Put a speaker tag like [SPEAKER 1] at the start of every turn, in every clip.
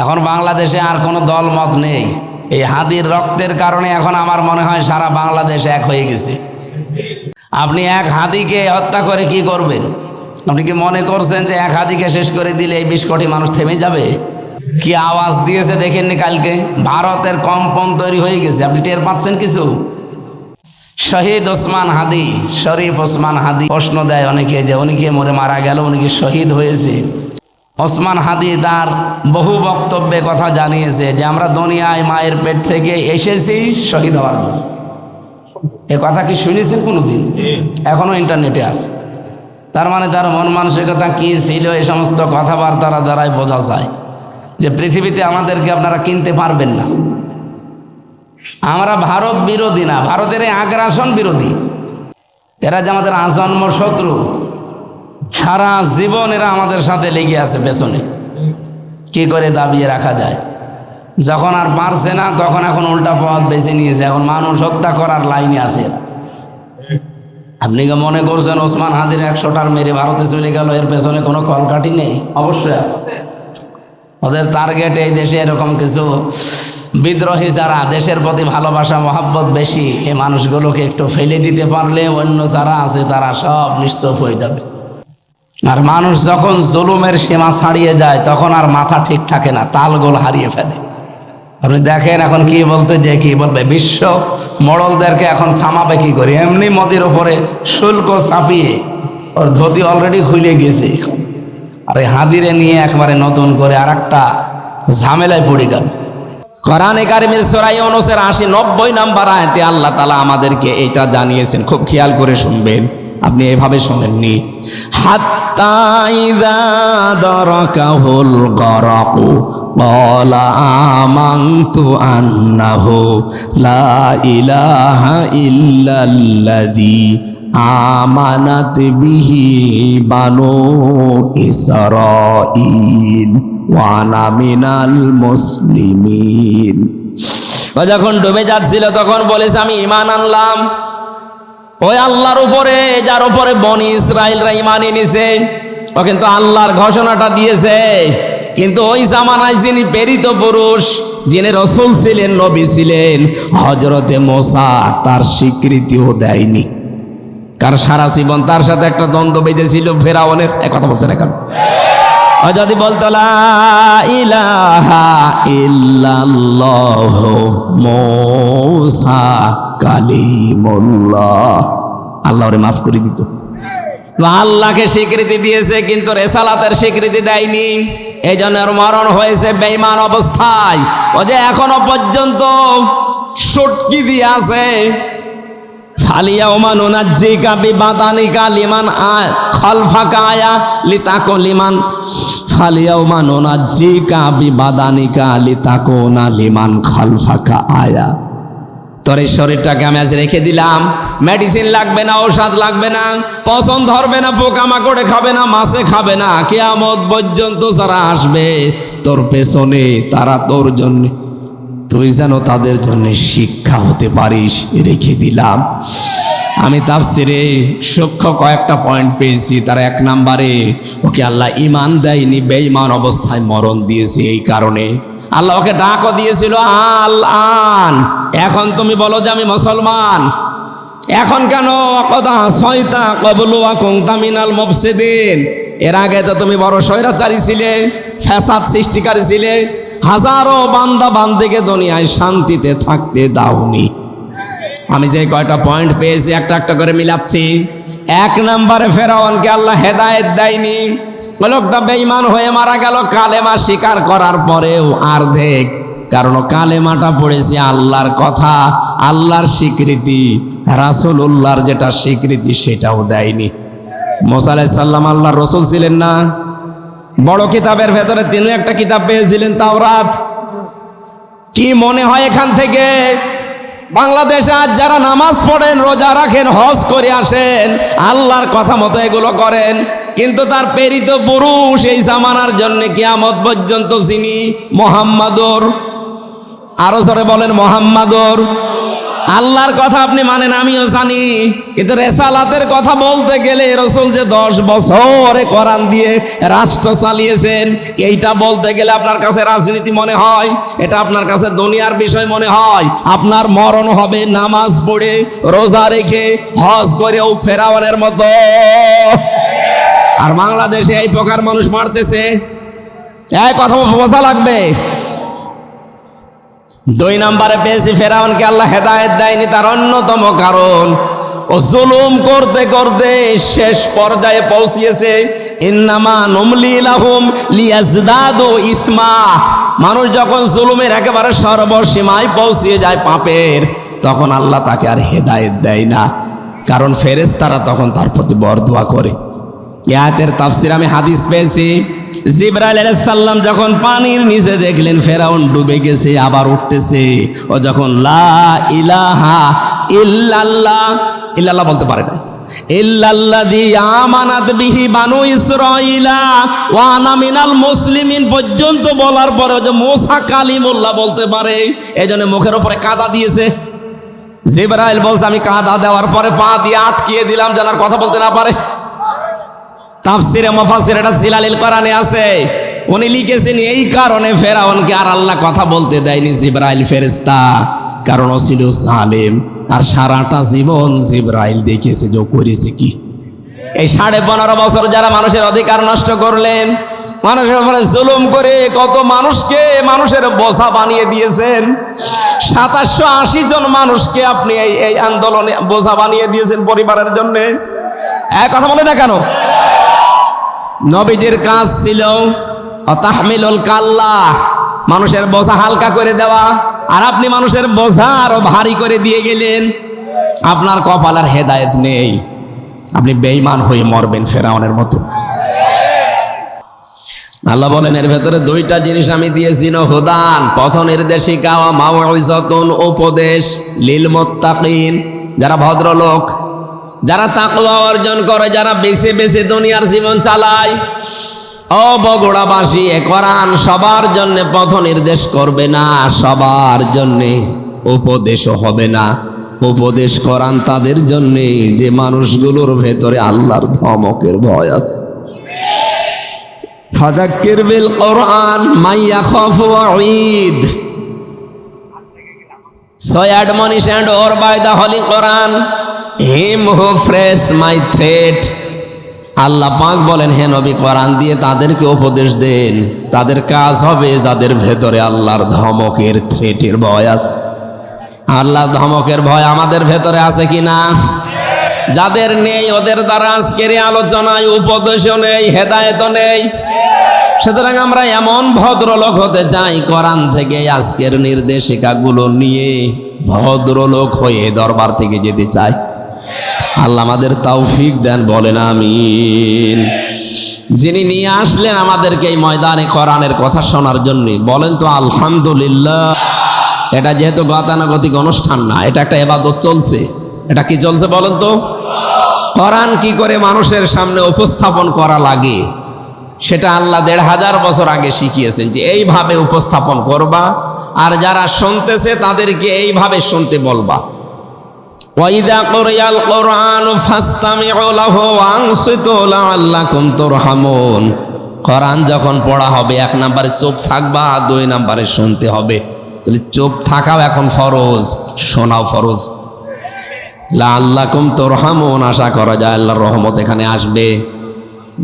[SPEAKER 1] এখন বাংলাদেশে আর কোনো দল মত নেই। এই হাদির রক্তের কারণে এখন আমার মনে হয় সারা বাংলাদেশ এক হয়ে গেছে। আপনি এক হাদিকে হত্যা করে কি করবেন? আপনি কি মনে করছেন যে এক হাদিকে শেষ করে দিলে এই 20 কোটি মানুষ থেমে যাবে? কি আওয়াজ দিয়েছে দেখেননি কালকে? ভারতের কম্পন তৈরি হয়ে গেছে। আপনি টের পাচ্ছেন কিছু? শহীদ ওসমান হাদি, শরীফ ওসমান হাদি। প্রশ্ন দেয় অনেকে যে উনি কে মরে মারা গেল, উনি কি শহীদ হয়েছে? ওসমান হাদি তার বহু বক্তব্যে কথা জানিয়েছে যে আমরা দুনিয়ায় মায়ের পেট থেকে এসেছি শহীদ হওয়ার। এ কথা কি শুনেছেন কোনোদিন? এখনো ইন্টারনেটে আছে। তার মানে তার মন মানসিকতা কি ছিল এই সমস্ত কথাবার্তার দ্বারাই বোঝা যায় যে পৃথিবীতে আমাদেরকে আপনারা কিনতে পারবেন না। আমরা ভারত বিরোধী না, ভারতের এই আগ্রাসন বিরোধী। এরা যে আমাদের আজন্ম শত্রু, সারা জীবন এরা আমাদের সাথে লেগে আছে পেছনে। কি করে দাবিয়ে রাখা যায়? যখন আর পারছে না তখন এখন উল্টা পথ বেছে নিয়েছে, এখন মানুষ হত্যা করার লাইনে আছে। আপনি কি মনে করছেন ওসমান হাদির 100টার মেরে ভারতে চলে গেল, এর পেছনে কোনো কলকাঠি নেই? অবশ্যই আছে। ওদের টার্গেট এই দেশে এরকম কিছু বিদ্রোহী যারা দেশের প্রতি ভালোবাসা মহাব্বত বেশি, এই মানুষগুলোকে একটু ফেলে দিতে পারলে অন্য যারা আছে তারা সব নিশ্চুপ হয়ে যাবে। আর মানুষ যখন জুলুমের সীমা ছাড়িয়ে যায় তখন আর মাথা ঠিক থাকে না, তালগোল হারিয়ে ফেলে। আপনি দেখেন এখন কি বলতে যে কি বলবে, বিশ্ব মোড়লদেরকে এখন থামাবে কি করে? এমনি মোদির ওপরে শুল্ক চাপিয়ে ওর ধুতি অলরেডি খুলে গেছে, আর এই হাদিরে নিয়ে একবারে নতুন করে আর একটা ঝামেলায় পড়ে গেল। কোরআনে কারিমের সূরা ইউনূসের 80-90 নম্বর আয়াতে আল্লাহ তাআলা আমাদেরকে এটা জানিয়েছেন, খুব খেয়াল করে শুনবেন। আপনি এভাবে শোনেননি, হাত্তা ইযা দারাকাহুল গরাকু ক্বালা আমানতু আন্নাহু লা ইলাহা ইল্লাল্লাযী আমানাত বিহি বানু ইসরাঈল ওয়া আনা মিনাল মুসলিমিন। যখন ডুবে যাচ্ছিল তখন বলেছে আমি ঈমান আনলাম ওই আল্লাহর উপরে যার উপরে বনি ইসরাইলরা ঈমান এনেছে। ও কিন্তু আল্লাহর ঘোষণাটা দিয়েছে, কিন্তু ওই জামানায় যিনি প্রেরিত পুরুষ, যিনি রাসূল ছিলেন, নবী ছিলেন, হযরতে মুসা, তার স্বীকৃতিও দেয়নি। কারণ সারা জীবন তার সাথে একটা দ্বন্দ্ব বেঁধেছিল ফেরাউনের। এক কথা বলছেন এখন, যদি বলতো লা ইলাহা ইল্লাল্লাহ মুসা কালিমুল্লাহ, আল্লাহ ওরে মাফ করে দিত। আল্লাহকে স্বীকৃতি দিয়েছে কিন্তু রেসালাতের স্বীকৃতি দেয়নি। এই জন্য ওর মরণ হয়েছে বেঈমান অবস্থায়। ও যে এখনো পর্যন্ত সটকি দিয়ে আছে। ফালিয়াউমা নুনাজ্জিকা বিবাদানিকা লিমান খালফাকা আয়া লিতাকুন লিমান ফালিয়াউমা নুনাজ্জিকা বিবাদানিকা লিতাকুনা লিমান খালফাকা আয়া। তোর এই শরীরটাকে আমি আজ রেখে দিলাম, মেডিসিন লাগবে না, ঔষধ লাগবে না, পছন্দ ধরবে না, পোকামাকড়ে খাবে না, মাছে খাবে না, কিয়ামত পর্যন্ত যারা আসবে তোর পেছনে তারা তোর জন্য, তুই যেন তাদের জন্য শিক্ষা হতে পারিস, রেখে দিলাম। আমি তাফসিরে সূক্ষ্ম কয়েকটা পয়েন্ট পেয়েছি। তার 1 নম্বরে ওকে আল্লাহ ঈমান দেয়নি, বেঈমান অবস্থায় মরণ দিয়েছে। এই কারণে আল্লাহ ওকে ডাকও দিয়েছিল, আল আন, এখন তুমি বলো যে আমি মুসলমান। এখন কেন কথা সয়তা কবলু আকুনতা মিনাল মুফসিদিন, এর আগে তো তুমি বড় স্বৈরাচারী ছিলে, ফ্যাসাদ সৃষ্টিকারী ছিলে, হাজারো বান্দা বান্দিকে দুনিয়ায় শান্তিতে থাকতে দাওনি। আমি যে কয়টা পয়েন্ট পেয়েছি একটা একটা করে মিলাচ্ছি। 1 নম্বরে ফেরাউনকে আল্লাহ হেদায়েত দেয়নি, লোকটা বেঈমান হয়ে মারা গেল কালেমা স্বীকার করার পরেও। আর দেখ, কারণ কালেমাটা পড়েছে আল্লাহর কথা, আল্লাহর স্বীকৃতি, রাসূলুল্লাহর যেটা স্বীকৃতি সেটাও দেয়নি। মুসা আলাইহিস সালাম আল্লাহর রাসূল ছিলেন না? বড় কিতাবের ভেতরে তিনি একটা কিতাব পেয়েছিলেন, তাওরাত। কি মনে হয় এখান থেকে বাংলাদেশে আজ যারা নামাজ পড়েন, রোজা রাখেন, হজ করে আসেন, আল্লাহর কথা মতো এগুলো করেন, কিন্তু তার প্রেরিত পুরুষ এই জামানার জন্য কিয়ামত পর্যন্ত যিনি মুহাম্মাদুর, আরো জোরে বলেন মুহাম্মাদুর, আল্লাহর কথা আপনি মানেন, আমিও জানি, কিন্তু রেসালাতের কথা বলতে গেলে রাসূল যে 10 বছরে কোরআন দিয়ে রাষ্ট্র চালিয়েছেন, এইটা বলতে গেলে আপনার কাছে রাজনীতি মনে হয়, এটা আপনার কাছে দুনিয়ার বিষয় মনে হয়। আপনার মরণ হবে নামাজ পড়ে, রোজা রেখে, হজ করেও ফেরাউনের মতো। আর বাংলাদেশে এই প্রকার মানুষ মারতেছে, এই কথা বোঝা লাগবে। 2 নম্বরে পেয়েছি ফেরাউনকে আল্লাহ হেদায়েত দেয়নি, তার অন্যতম কারণ ও জুলুম করতে করতে শেষ পর্যায়ে পৌঁছিয়েছে। ইন্নামা নুমলি লাহুম লিয়াজদাদু ইসমা। মানুষ যখন জুলুমের একেবারে সর্বসীমায় পৌঁছিয়ে যায় পাপের, তখন আল্লাহ তাকে আর হেদায়েত দেয় না, কারণ ফেরেশতারা তখন তার প্রতি বরদোয়া করে। এই আয়াতের তাফসীর আমি হাদিস পেয়েছি। জিবরাইল আলাইহিস সালাম যখন পানির নিচে দেখলেন ফেরাউন ডুবে গেছে, আবার উঠতেছে, ও যখন লা ইলাহা ইল্লাল্লাহ, ইল্লাল্লাহ বলতে পারে না, ইল্লাল্লাযী আমানাত বিহি বানু ইসরাঈলা ওয়া আনা মিনাল মুসলিমিন পর্যন্ত বলার পরে যে মুসা কালিমুল্লাহ বলতে পারে, এজন্য মুখের উপরে কাদা দিয়েছে। জিবরাইল বলছে আমি কাদা দেওয়ার পরে পা দিয়ে আটকিয়ে দিলাম যেন আর কথা বলতে না পারে। তাফসিরে মুফাসসির এটা জিলালিল কোরআনে আছে, উনি লিখেছেন এই কারণে ফেরাউনকে আর আল্লাহ কথা বলতে দেয়নি জিবরাইল ফেরেশতা, কারণ ও ছিল জালেম। আর সারাটা জীবন জিবরাইল দেখেছে যে করেছে কি। এই 15.5 বছর যারা মানুষের অধিকার নষ্ট করলেন, মানুষের উপরে জুলুম করে কত মানুষকে মানুষের বোঝা বানিয়ে দিয়েছেন। 2780 জন মানুষকে আপনি এই আন্দোলনে বোঝা বানিয়ে দিয়েছেন পরিবারের জন্য। কথা বলে না কেন? নবীজির কাজ ছিল তাহমিলুল কাল্লা, মানুষের বোঝা হালকা করে দেওয়া, আর আপনি মানুষের বোঝা আরো ভারী করে দিয়ে গেলেন। আপনার কপালের হেদায়েত নেই, আপনি বেঈমান হয়ে মরবেন ফেরাউনের মতো। আল্লাহ বলেন এর ভেতরে 2টা জিনিস আমি দিয়েছি, হুদান পথ নির্দেশিকা, ওয়া মাউইযাতুন উপদেশ, লিল মুত্তাকিন যারা ভদ্রলোক, যারা তাকওয়া অর্জন করে, যারা বেছে বেছে দুনিয়ার জীবন চালায়। ও বগুড়াবাসী, এ কোরআন সবার জন্য পথ নির্দেশ করবে না, সবার জন্য উপদেশও হবে না। উপদেশ কোরআন তাদের জন্য যে মানুষগুলোর ভেতরে আল্লাহর ধমকের ভয় আছে। ফাযাক্কির বিল কোরআন মান ইয়াখাফু ওয়াঈদ। So admonish and or by the holy Quran him who frees my threat. আল্লাহ পাক বলেন হে নবী কোরআন দিয়ে তাদেরকে উপদেশ দেন, তাদের কাজ হবে যাদের ভেতরে আল্লাহর ধমকের থ্রেটের ভয় আছে। আল্লাহর ধমকের ভয় আমাদের ভেতরে আছে কিনা? যাদের নেই ওদের দ্বারা আজকের আলোচনায় উপদেশও নেই, হেদায়েতও নেই। সুতরাং আমরা এমন ভদ্রলোক হতে চাই, কোরআন থেকে আজকের নির্দেশিকাগুলো নিয়ে ভদ্রলোক হয়ে দরবার থেকে যেতে চাই। আল্লাহ আমাদের তৌফিক দেন, বলেন আমিন। যিনি নিয়ে আসলেন আমাদেরকে এই ময়দানে কোরআনের কথা শোনার জন্য, বলেন তো আলহামদুলিল্লাহ। এটা যেহেতু গতানুগতিক অনুষ্ঠান না, এটা একটা ইবাদত চলছে। এটা কি চলছে বলেন তো? কোরআন কি করে মানুষের সামনে উপস্থাপন করা লাগে সেটা আল্লাহ 1500 বছর আগে শিখিয়েছেন, যে এইভাবে উপস্থাপন করবা, আর যারা শুনতেছে তাদেরকে এইভাবে শুনতে বলবা। ওয়াইদা কুরিয়াল কুরআনু ফাসতামিউ লাহু ওয়ানসিতু লাআল্লাকুম তুরহামুন। কোরআন যখন পড়া হবে 1 নম্বরে চুপ থাকবা, 2 নম্বরে শুনতে হবে। তাহলে চুপ থাকাও এখন ফরজ, শোনাও ফরজ। লাআল্লাকুম তুরহামুন, আশা করা যায় আল্লাহর রহমত এখানে আসবে।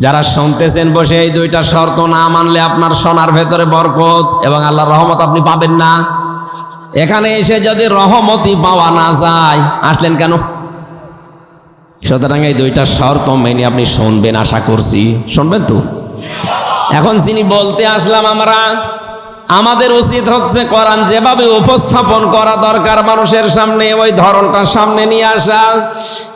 [SPEAKER 1] যারা শুনতেছেন বসে, এই 2টা শর্ত না মানলে আপনার শোনার ভেতরে বরকত এবং আল্লাহর রহমত আপনি পাবেন না। এখানে এসে যদি রহমতই পাওয়া না যায়, আসলেন কেন? সুতরাং এই 2টা শর্ত মেনে আপনি শুনবেন, আশা করছি শুনবেন তো। এখন যিনি বলতে আসলাম আমরা, আমাদের উচিত হচ্ছে কোরআন যেভাবে উপস্থাপন করা দরকার মানুষের সামনে, ওই ধরনটা সামনে নিয়ে আসা।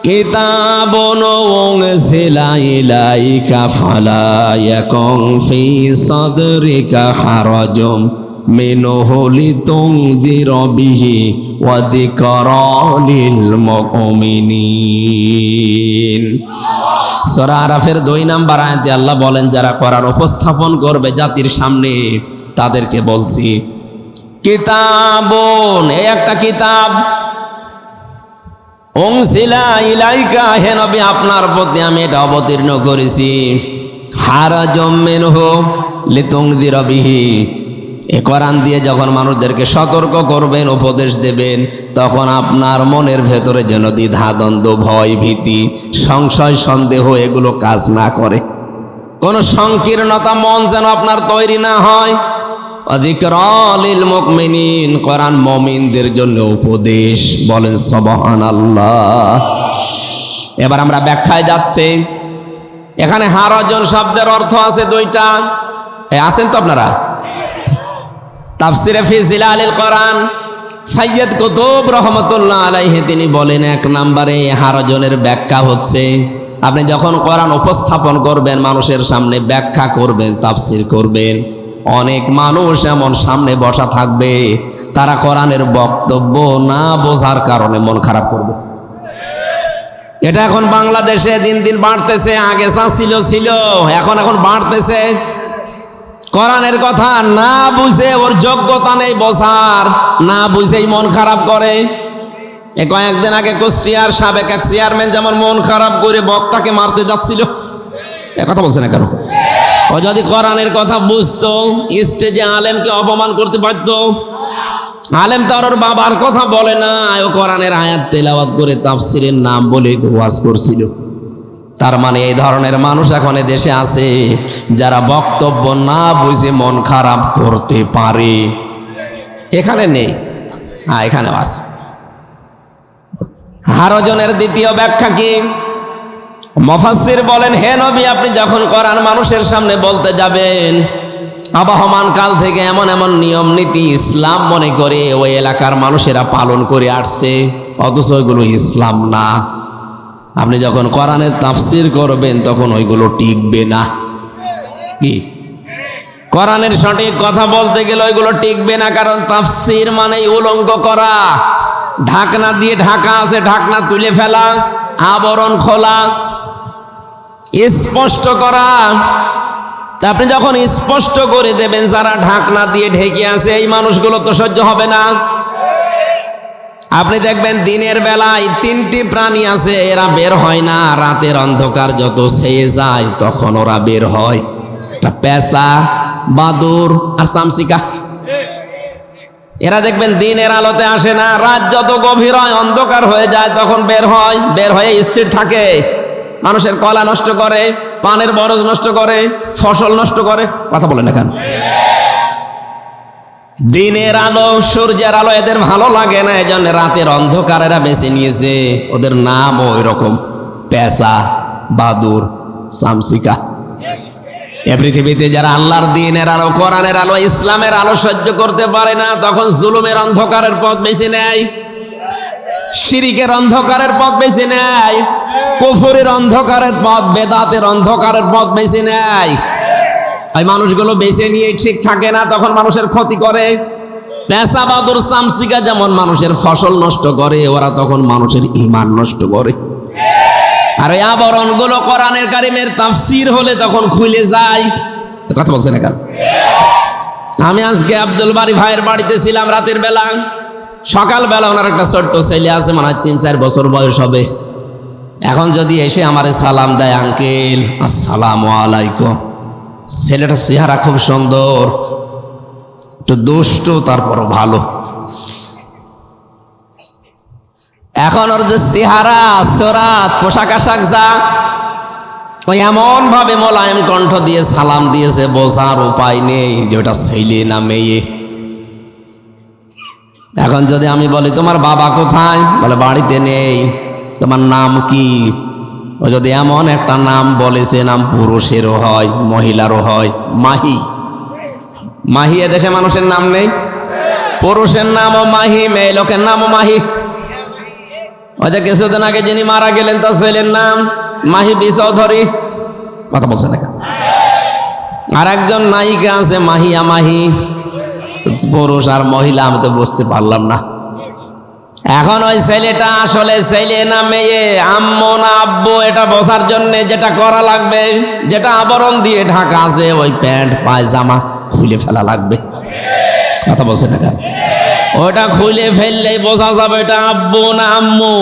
[SPEAKER 1] কিতাবুন উনজিলা ইলাইকা ফালা ইয়াকুন ফি সাদরিকা হারাজুম মিনহু লিতুনজিরা বিহি ওয়া যিকরা লিল মুমিনিন। সূরা আরাফের 2 নম্বর আয়াতে আল্লাহ বলেন যারা কোরআন উপস্থাপন করবে জাতির সামনে, তাদেরকে বলছি কিতাবুন, এই একটা কিতাব।
[SPEAKER 2] উনসিলা ইলাইকা, হে নবী আপনার প্রতি আমি এটা অবতীর্ণ করেছি। হারাজম মিনহু লিতুনযিরা বিহি, এ কোরআন দিয়ে যখন মানুষদেরকে সতর্ক করবেন, উপদেশ দেবেন, তখন আপনার মনের ভেতরে যেন দ্বিধা দ্বন্দ্ব, ভয় ভীতি, সংশয় সন্দেহ এগুলো কাজ না করে, কোন সংকীর্ণতা মন যেন আপনার তৈরি না হয়। যিকরা লিল মুমিনিন, কোরআন মুমিনদের জন্য উপদেশ। বলেন সুবহানাল্লাহ। এবার আমরা ব্যাখ্যায় যাচ্ছি। এখানে হারাজন শব্দের অর্থ আছে দুইটা। আছেন তো আপনারা? তাফসিরে ফি জিলালিল কোরআন সাইয়্যিদ কুতুব রহমাতুল্লাহ আলাইহি তিনি বলেন, এক নম্বরে হারাজনের ব্যাখ্যা হচ্ছে আপনি যখন কোরআন উপস্থাপন করবেন, মানুষের সামনে ব্যাখ্যা করবেন, তাফসির করবেন, অনেক মানুষ এমন সামনে বসা থাকবে, তারা কোরআনের বক্তব্য না বোঝার কারণে মন খারাপ করবে। এটা এখন বাংলাদেশে দিন দিন বাড়তেছে। আগে যা ছিল এখন বাড়তেছে। কোরআনের কথা না বুঝে, ওর যোগ্যতা নেই বোঝার, না বুঝেই মন খারাপ করে। কয়েকদিন আগে কুষ্টিয়ার সাবেক এক চেয়ারম্যান যেমন মন খারাপ করে বক্তাকে মারতে যাচ্ছিল, কথা বলছে না কেন? ও যদি কোরআনের কথা বুঝতো, স্টেজে আলেমকে অপমান করতে পারতো। আলেম তো ওর বাবার কথা বলে না, ও কোরআনের আয়াত তেলাওয়াত করে তাফসিরের নাম বলে ওয়াজ করছিল। তার মানে এই ধরনের মানুষ এখন দেশে আছে, যারা বক্তব্য না বুঝে মন খারাপ করতে পারে। এখানে নেই, এখানে আছে। হারাজনের দ্বিতীয় ব্যাখ্যা কি? মুফাসসির বলেন, হে নবী আপনি যখন কোরআন মানুষের সামনে বলতে যাবেন, আবহমান কাল থেকে এমন এমন নিয়ম নীতি ইসলাম মনে করে ওই এলাকার মানুষেরা পালন করে আসছে, অথচ ওইগুলো ইসলাম না। আপনি যখন কোরআনের তাফসির করবেন তখন ওইগুলো টিকবে না। কি? কোরআনের সঠিক কথা বলতে গেলে ওইগুলো টিকবে না, কারণ তাফসির মানেই উলঙ্গ করা। ঢাকনা দিয়ে ঢাকা আছে, ঢাকনা তুলে ফেলা, আবরণ খোলা, স্পষ্ট করা। আপনি যখন স্পষ্ট করে দেবেন, যারা ঢাকনা দিয়ে ঢেকে আছে এই মানুষগুলো তো সহ্য হবে না। আপনি দেখবেন দিনের বেলায় তিনটি প্রাণী আছে, এরা বের হয় না। রাতের অন্ধকার যত ছেয়ে যায় তখন ওরা বের হয়। পেঁচা, বাদুর আর চামচিকা। এরা দেখবেন দিনের আলোতে আসে না, রাত যত গভীর হয়, অন্ধকার হয়ে যায়, তখন বের হয়। বের হয়ে স্থির থাকে, মানুষের কলা নষ্ট করে, পানের বরজ নষ্ট করে, ফসল নষ্ট করে। কথা বলে না কেন? দিনের আলো, সূর্যের আলো এদের ভালো লাগে না, এজন্য রাতের অন্ধকার এরা বেছে নিয়েছে। ওদের নাম ওই রকম, পেঁচা, বাদুর, চামচিকা। এ পৃথিবীতে যারা আল্লাহর দ্বীনের আলো, কোরআনের আলো, ইসলামের আলো সহ্য করতে পারে না, তখন জুলুমের অন্ধকারের পথ বেছে নেয়, শিরিকের অন্ধকারের পথ বেছে নেয়, কুফরের অন্ধকারের পথ, বেদাতের অন্ধকারের পথ বেছে নেয়। ওই মানুষগুলো বেছে নিয়ে ঠিক থাকে না, তখন মানুষের ক্ষতি করে। পেঁচা, বাদুর, চামচিকা যেমন মানুষের ফসল নষ্ট করে, ওরা তখন মানুষের ঈমান নষ্ট করে। আর ওই আবরণগুলো কোরআনের কারিমের তাফসীর হলে তখন খুলে যায়। কথা বলছেন না কেন? আমি আজকে আব্দুল বারী ভাইয়ের বাড়িতে ছিলাম রাতের বেলা। সকালবেলা ওনার একটা ছোট্ট ছেলে আছে, মানে 3-4 বছর বয়স হবে। এখন যদি এসে আমারে সালাম দেয়, আঙ্কেল আসসালামু আলাইকুম। ছেলেটা চেহারা খুব সুন্দর, একটু দুষ্ট, তারপরও ভালো। এখন ওর যে চেহারা, সুরাত, পোশাক আশাক যা, ওই এমন ভাবে মোলায়েম কণ্ঠ দিয়ে সালাম দিয়েছে, বোঝার উপায় নেই যে ওটা ছেলে না মেয়ে। এখন যদি আমি বলি তোমার বাবা কোথায়, বলে বাড়িতে নেই। তোমার নাম কি? ও যদি এমন একটা নাম বলেছে, নাম পুরুষেরও হয় মহিলারও হয়, মাহি। মাহি এ দেশে মানুষের নাম নেই? পুরুষের নামও মাহি, মেয়ে লোকের নামও মাহি। ওই যে কিছুদিন আগে যিনি মারা গেলেন, তার ছেলের নাম মাহি বি চৌধুরী। কথা বলছে না? আর একজন নায়িকা আছে মাহিয়া মাহি। পুরুষ আর মহিলা আমি তো বুঝতে পারলাম না। এখন ওই ছেলেটা আসলে ছেলে না মেয়ে, আম্মু না আব্বু, এটা বোঝার জন্য যেটা করা লাগবে, যেটা আবরণ দিয়ে ঢাকা আছে, ওই প্যান্ট পায়জামা খুলে ফেলা লাগবে। কথা বলছে না কেন? ওটা খুলে ফেললেই বোঝা যাবে এটা আব্বু না আম্মু।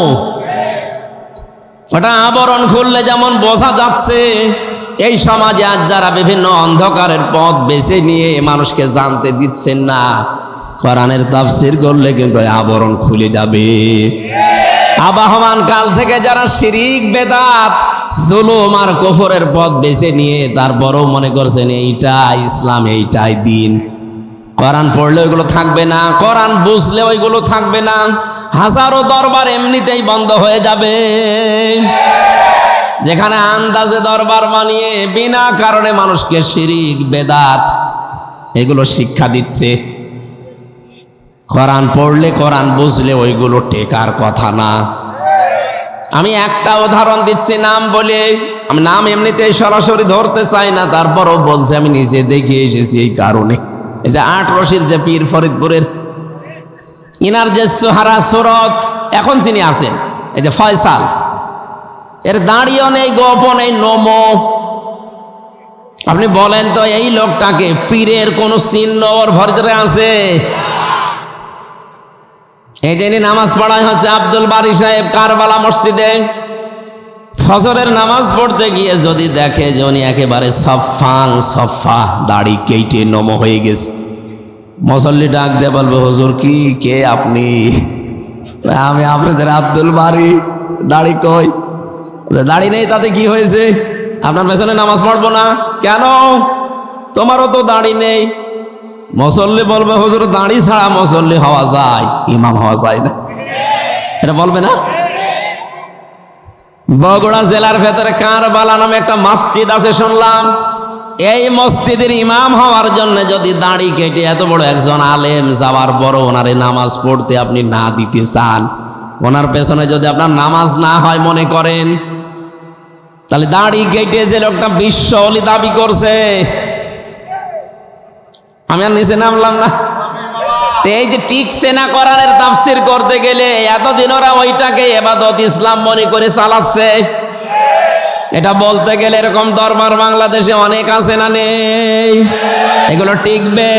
[SPEAKER 2] ওটা আবরণ খুললে যেমন বোঝা যাচ্ছে, এই সমাজে আজ যারা বিভিন্ন অন্ধকারের পথ বেছে নিয়ে মানুষকে জানতে দিচ্ছেন না, কোরআনের তাফসীর করলে কিন্তু আবরণ খুলে যাবে। আবহমান কাল থেকে যারা শিরিক বেদাত জুলুম আর কুফরের পথ বেছে নিয়ে তারপরও মনে করছেন এইটা ইসলাম, এইটাই দিন, কোরআন পড়লে ওইগুলো থাকবে না, কোরআন বুঝলে ওইগুলো থাকবে না, হাজারো দরবার এমনিতেই বন্ধ হয়ে যাবে। যেখানে আন্দাজে দরবার বানিয়ে বিনা কারণে মানুষকে শিরিক বেদাত এগুলো শিক্ষা দিচ্ছে, কোরআন পড়লে কোরআন বুঝলে ওইগুলো টেকার কথা না। আমি একটা উদাহরণ দিচ্ছি নাম বলে, আমি নাম এমনিতেই সরাসরি ধরতে চাই না, তারপরও বলছি, আমি নিজে দেখে এসেছি এই কারণে। এই যে ৮ রশির যে পীর ফরিদপুরের, ইনার যে সোহারা সুরত এখন যিনি আছেন, এই যে ফয়সাল, এর দাঁড়িয়ে নেই, গোপন নেই, নমো। আপনি বলেন তো এই লোকটাকে পীরের কোন চিহ্ন ওর ভিতরে আছে? এই যে নামাজ পড়ায় হচ্ছে আব্দুল বারী সাহেব কারবালা মসজিদে, ফজরের নামাজ পড়তে গিয়ে যদি দেখে যে উনি একেবারে সফা দাড়ি কেটে নম হয়ে গেছে, মুসল্লি ডাক দিয়ে বলবে, হুজুর কি কে আপনি? আমি আপনাদের আব্দুল বারী, দাড়ি কই? দাড়ি নেই তাতে কি হয়েছে? আপনার পেছনে নামাজ পড়বো না কেন? তোমারও তো দাড়ি নেই। মুসল্লি বলবে, হুজুর দাড়ি ছাড়া মুসল্লি হওয়া যায়, ইমাম হওয়া যায় না, এটা বলবে না? বগুড়া জেলার ভেতরে কারবালা নামে একটা মসজিদ আছে শুনলাম, এই মসজিদের ইমাম হওয়ার জন্য যদি দাড়ি কেটে এত বড় একজন আলেম যাওয়ার পরও ওনারে নামাজ পড়তে আপনি না দিতে চান, ওনার পেছনে যদি আপনার নামাজ না হয় মনে করেন, তাহলে দাড়ি কেটে যে লোকটা বিশ্ব ওলি দাবি করছে, আমি আর নিচে নামলাম না। এই যে টিকছে না কোরআনের তাফসীর করতে গেলে, এতদিন ওরা ওইটাকে ইবাদত ইসলাম মনে করে চালাচ্ছে। এটা বলতে গেলে এরকম দরবার বাংলাদেশে অনেক আছে না নেই? এগুলো টিকবে?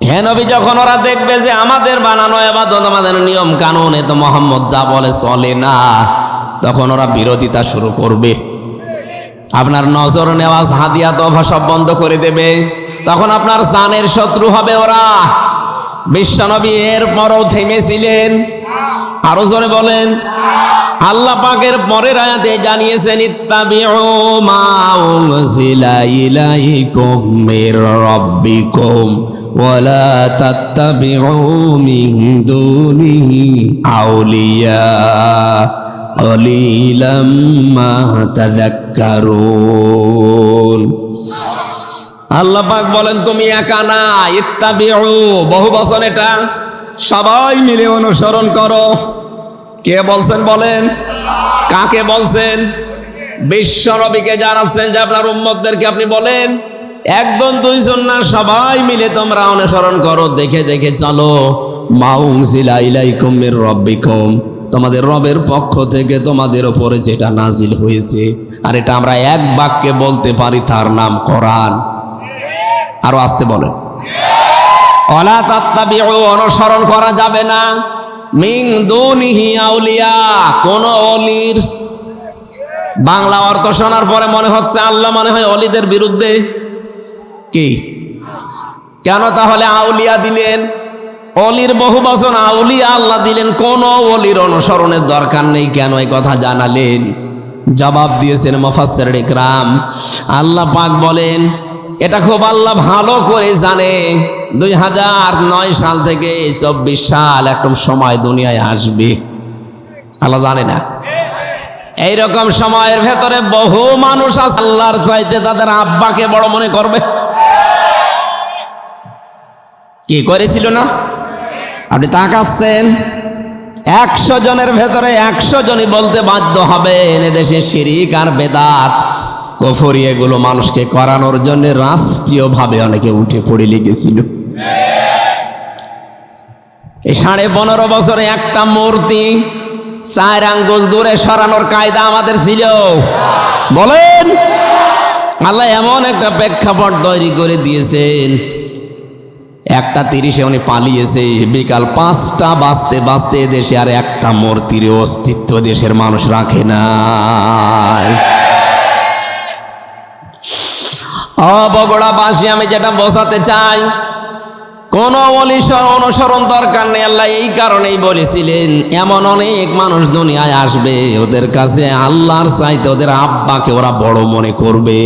[SPEAKER 2] হ্যাঁ নবী, যখন ওরা দেখবে যে আমাদের বানানো ইবাদত, আমাদের নিয়ম কানুন এ তো মোহাম্মদ যা বলে চলে না, তখন ওরা বিরোধিতা শুরু করবে। আপনার নজর নেওয়াজ হাদিয়া তোফা সব বন্ধ করে দেবে, তখন আপনার জানের শত্রু হবে ওরা। বিশ্বনবী এর পরও থেমেছিলেন, আরো জোরে বলেন। আল্লাহ পাকের পরের আয়াতে জানিয়েছেন, ইত্তাবিউ মা উনজিলা ইলাইকুম মির রাব্বিকুম ওয়ালা তাত্তাবিউ মিন দুনিহি আউলিয়া কলিলাম মা তাযাক্কারুন। আল্লাহ পাক বলেন, তুমি একা না, ইত্তাবিউ বহু বচন, এটা সবাই মিলে অনুসরণ করো। কে বলছেন বলেন? কাকে বলছেন? বিশ্ব নবীকে জানাচ্ছেন যে আপনার উম্মতদেরকে আপনি বলেন, একজন দুইজন না, সবাই মিলে তোমরা অনুসরণ করো, দেখে দেখে চলো। মা উনজিলা ইলাইকুম মির রাব্বিকুম, তোমাদের রবের পক্ষ থেকে তোমাদের উপরে যেটা নাজিল হয়েছে, আর এটা আমরা এক বাক্যে বলতে পারি, তার নাম কোরআন। আরো আসতে বলেন, ওয়ালা তাত্তাবিউ, অনুসরণ করা যাবে না, মিন দুনিহি আউলিয়া, কোন অলির। বাংলা অর্থ শোনার পরে মনে হচ্ছে আল্লাহ মনে হয় অলিদের বিরুদ্ধে। কি কেন তাহলে আউলিয়া দিলেন? অলির বহু বচন, আউলিয়া আল্লাহ দিলেন, কোন অলির অনুসরণের দরকার নেই, কেন এই কথা জানালেন? জবাব দিয়েছেন মুফাসসির ইকরাম, আল্লাহ পাক বলেন, এটা খুব আল্লাহ ভালো করে জানে, 2009 সাল থেকে 24 সাল একদম সময় দুনিয়ায় আসবে, আল্লাহ জানে না? এইরকম সময়ের ভেতরে বহু মানুষ আছে আল্লাহর চাইতে তাদের আব্বাকে বড় মনে করবে। কি করেছিল না? আপনি তাকাচ্ছেন, 100 জনের ভেতরে 100 জনই বলতে বাধ্য হবে এদেশে শিরিক আর বেদাত কুফরি এগুলো মানুষকে করানোর জন্য রাষ্ট্রীয়ভাবে অনেকে উঠে পড়ে লেগেছিল। এই 15.5 বছরে একটা মূর্তি 4 আঙ্গুল দূরে সরানোর কায়দা আমাদের ছিল? বলেন। আল্লাহ এমন একটা প্রেক্ষাপট তৈরি করে দিয়েছেন, 1:30 উনি পালিয়েছে, বিকাল 5টা বাজতে বাজতে দেশে আর একটা মূর্তির অস্তিত্ব দেশের মানুষ রাখে না। বগুড়াবাসী, আমি যেটা বোঝাতে চাই, কোন অনুসরণ দরকার নেই। আল্লাহ এই কারণেই বলেছিলেন এমন অনেক মানুষ দুনিয়ায় আসবে, ওদের কাছে আল্লাহর চাইতে ওদের আব্বাকে ওরা বড় মনে করবে।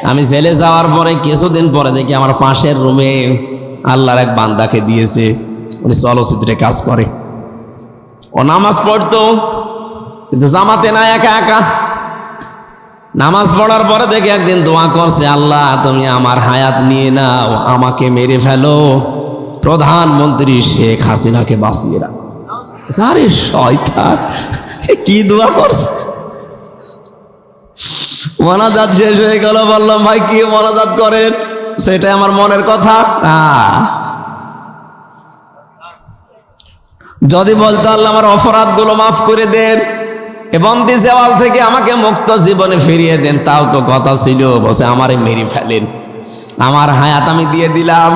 [SPEAKER 2] আমি জেলে যাওয়ার পরে কিছুদিন পরে দেখি আমার পাশের রুমে আল্লাহর এক বান্দাকে দিয়েছে, উনি চলচ্চিত্রে কাজ করে। ও নামাজ পড়তো কিন্তু জামাতে না, একা একা নামাজ পড়ার পরে দেখে একদিন দোয়া করছে, আল্লাহ তুমি আমার হায়াত নিয়ে নাও, আমাকে মেরে ফেলো, প্রধানমন্ত্রী শেখ হাসিনাকে বাঁচিয়ে রাখো। আরে শয়তান, কি দোয়া করছে। মোনাজাত শেষ হয়ে গেল, বললাম ভাই কি মোনাজাত করেন? সেটা আমার মনের কথা। যদি বলতো আল্লাহ আমার অপরাধগুলো মাফ করে দেন, বন্দি জেওয়াল থেকে আমাকে মুক্ত জীবনে ফিরিয়ে দেন, তাও তো কথা ছিল। বসে আমারে মেরে ফেলেন, আমার হায়াত আমি দিয়ে দিলাম,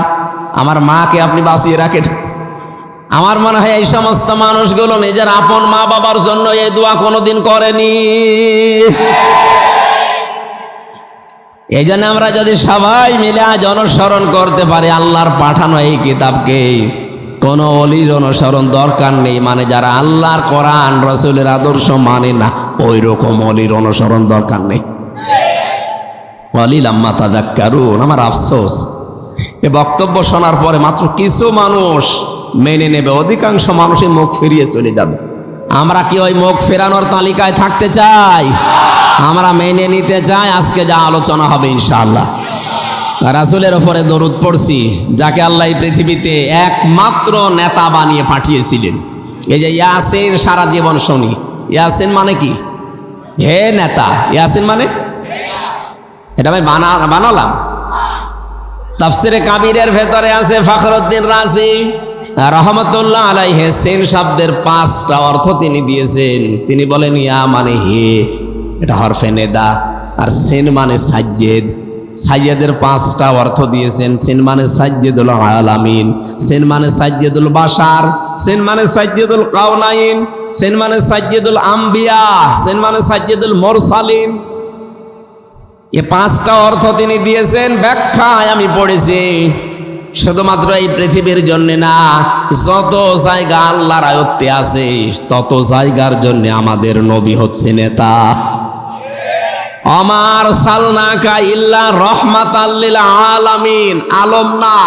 [SPEAKER 2] আমার মাকে আপনি বাঁচিয়ে রাখেন। আমার মনে হয় এই সমস্ত মানুষগুলো নিজের আপন মা বাবার জন্য এই দোয়া কোনোদিন করেনি। এই জন্য আমরা যদি সবাই মিলে আজ অনুসরণ করতে পারি আল্লাহর পাঠানো এই কিতাবকে, কোন অলির অনুসরণ দরকার নেই। মানে যারা আল্লাহর কোরআন রাসূলের আদর্শ মানে না, ওই রকম অলির অনুসরণ দরকার নেই। ওয়ালিল আম্মা তাযাক্কারুন। আমার আফসোস, এ বক্তব্য শোনার পরে মাত্র কিছু মানুষ মেনে নেবে, অধিকাংশ মানুষই মুখ ফিরিয়ে চলে যাবে। আমরা কি ওই মুখ ফেরানোর তালিকায় থাকতে চাই? আমরা মেনে নিতে চাই আজকে যা আলোচনা হবে ইনশাআল্লাহ। রাসূলের উপরে দরুদ পড়ছি, যাকে আল্লাহ এই পৃথিবীতে একমাত্র নেতা বানিয়ে পাঠিয়েছিলেন। এই যে ইয়াসিন সারা জীবন শুনি, ইয়াসিন মানে কি? হে নেতা। ইয়াসিন মানে এটা আমি বানালাম। তাফসিরে কাবিরের ভেতরে আছে ফখরুদ্দিন রাজি রহমতুল্লাহ আলাইহি সিন শব্দের 5টা অর্থ তিনি দিয়েছেন। তিনি বলেন ইয়া মানে হে, এটা হরফে নেদা, আর সিন মানে সাজ্জেদ। সাইয়েদের 5টা অর্থ দিয়েছেন। সিন মানে সাজ্জেদুল আলামিন, সিন মানে সাজ্জেদুল বাশার, সিন মানে সাজ্জেদুল কাউনাইন, সিন মানে সাজ্জেদুল আম্বিয়া, সিন মানে সাজ্জেদুল মুরসালিন। এই 5টা অর্থ তিনি দিয়েছেন। ব্যাখ্যায় আমি পড়েছি শুধুমাত্র এই পৃথিবীর জন্য না, যত জায়গা আল্লাহর আয়ত্তে আছে তত জায়গার জন্য আমাদের নবী হচ্ছে নেতা। আমার সালনাকা ইল্লা রহমাতাল লিল আলামিন। আলম না,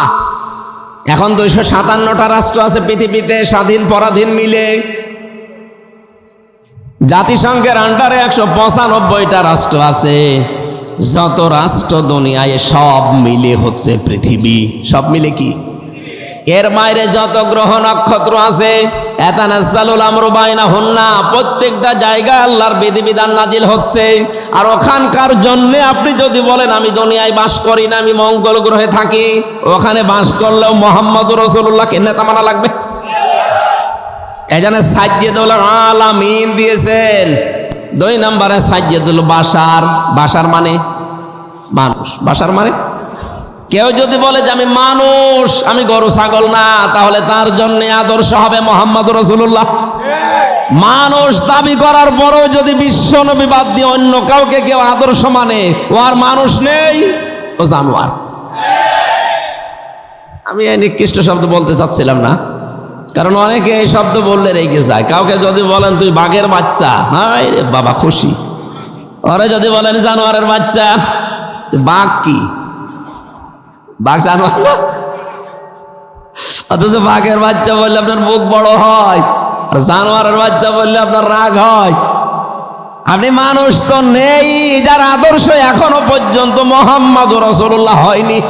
[SPEAKER 2] এখন 257টা রাষ্ট্র আছে পৃথিবীতে, স্বাধীন পরাধীন মিলে। জাতিসংঘের আন্ডারে 195টা রাষ্ট্র আছে। যত রাষ্ট্র দুনিয়ায় সব মিলে হচ্ছে পৃথিবী। সব মিলে কি? এর বাইরে যত গ্রহ নক্ষত্র আছে, এতানাজ্জালুল আমরু বাইনাহুন্না, প্রত্যেকটা জায়গায় আল্লাহর বিধিবিধান নাজিল হচ্ছে। আর ওখানকার জন্য আপনি যদি বলেন আমি দুনিয়ায় বাস করি না, আমি মঙ্গল গ্রহে থাকি, ওখানে বাস করলেও মুহাম্মদুর রাসূলুল্লাহকে নেতা মানা লাগবে। এজন্য সাজ্জেদুল আলামিন দিয়েছেন। 2 নম্বরে সাজ্জেদুল বাশার। বাশার মানে মানুষ। বাশার মানে কেউ যদি বলে যে আমি মানুষ, আমি গরু ছাগল না, তাহলে তার জন্য আদর্শ হবে মুহাম্মদুর রাসূলুল্লাহ। মানুষ দাবি করার পরেও যদি বিশ্ব নবী বাদ দিয়ে অন্য কাউকে কেউ আদর্শ মানে, ও আর মানুষ নেই, ও জানোয়ার। আমি এই নিকৃষ্ট শব্দ বলতে চাচ্ছিলাম না, কারণ অনেকে এই শব্দ বললে রেগে যায়। কাউকে যদি বলেন তুই বাঘের বাচ্চা, হায় রে বাবা খুশি। ওরে যদি বলেন জানোয়ারের বাচ্চা, বাঘ কি? বাঘ জানোয়ার না? অথচ বাঘের বাচ্চা বললে আপনার বুক বড় হয়, আর জানোয়ারের বাচ্চা বললে আপনার রাগ হয়। আপনি মানুষ তো নেই যার আদর্শ এখনো পর্যন্ত মুহাম্মদুর রাসূলুল্লাহ হয়নি।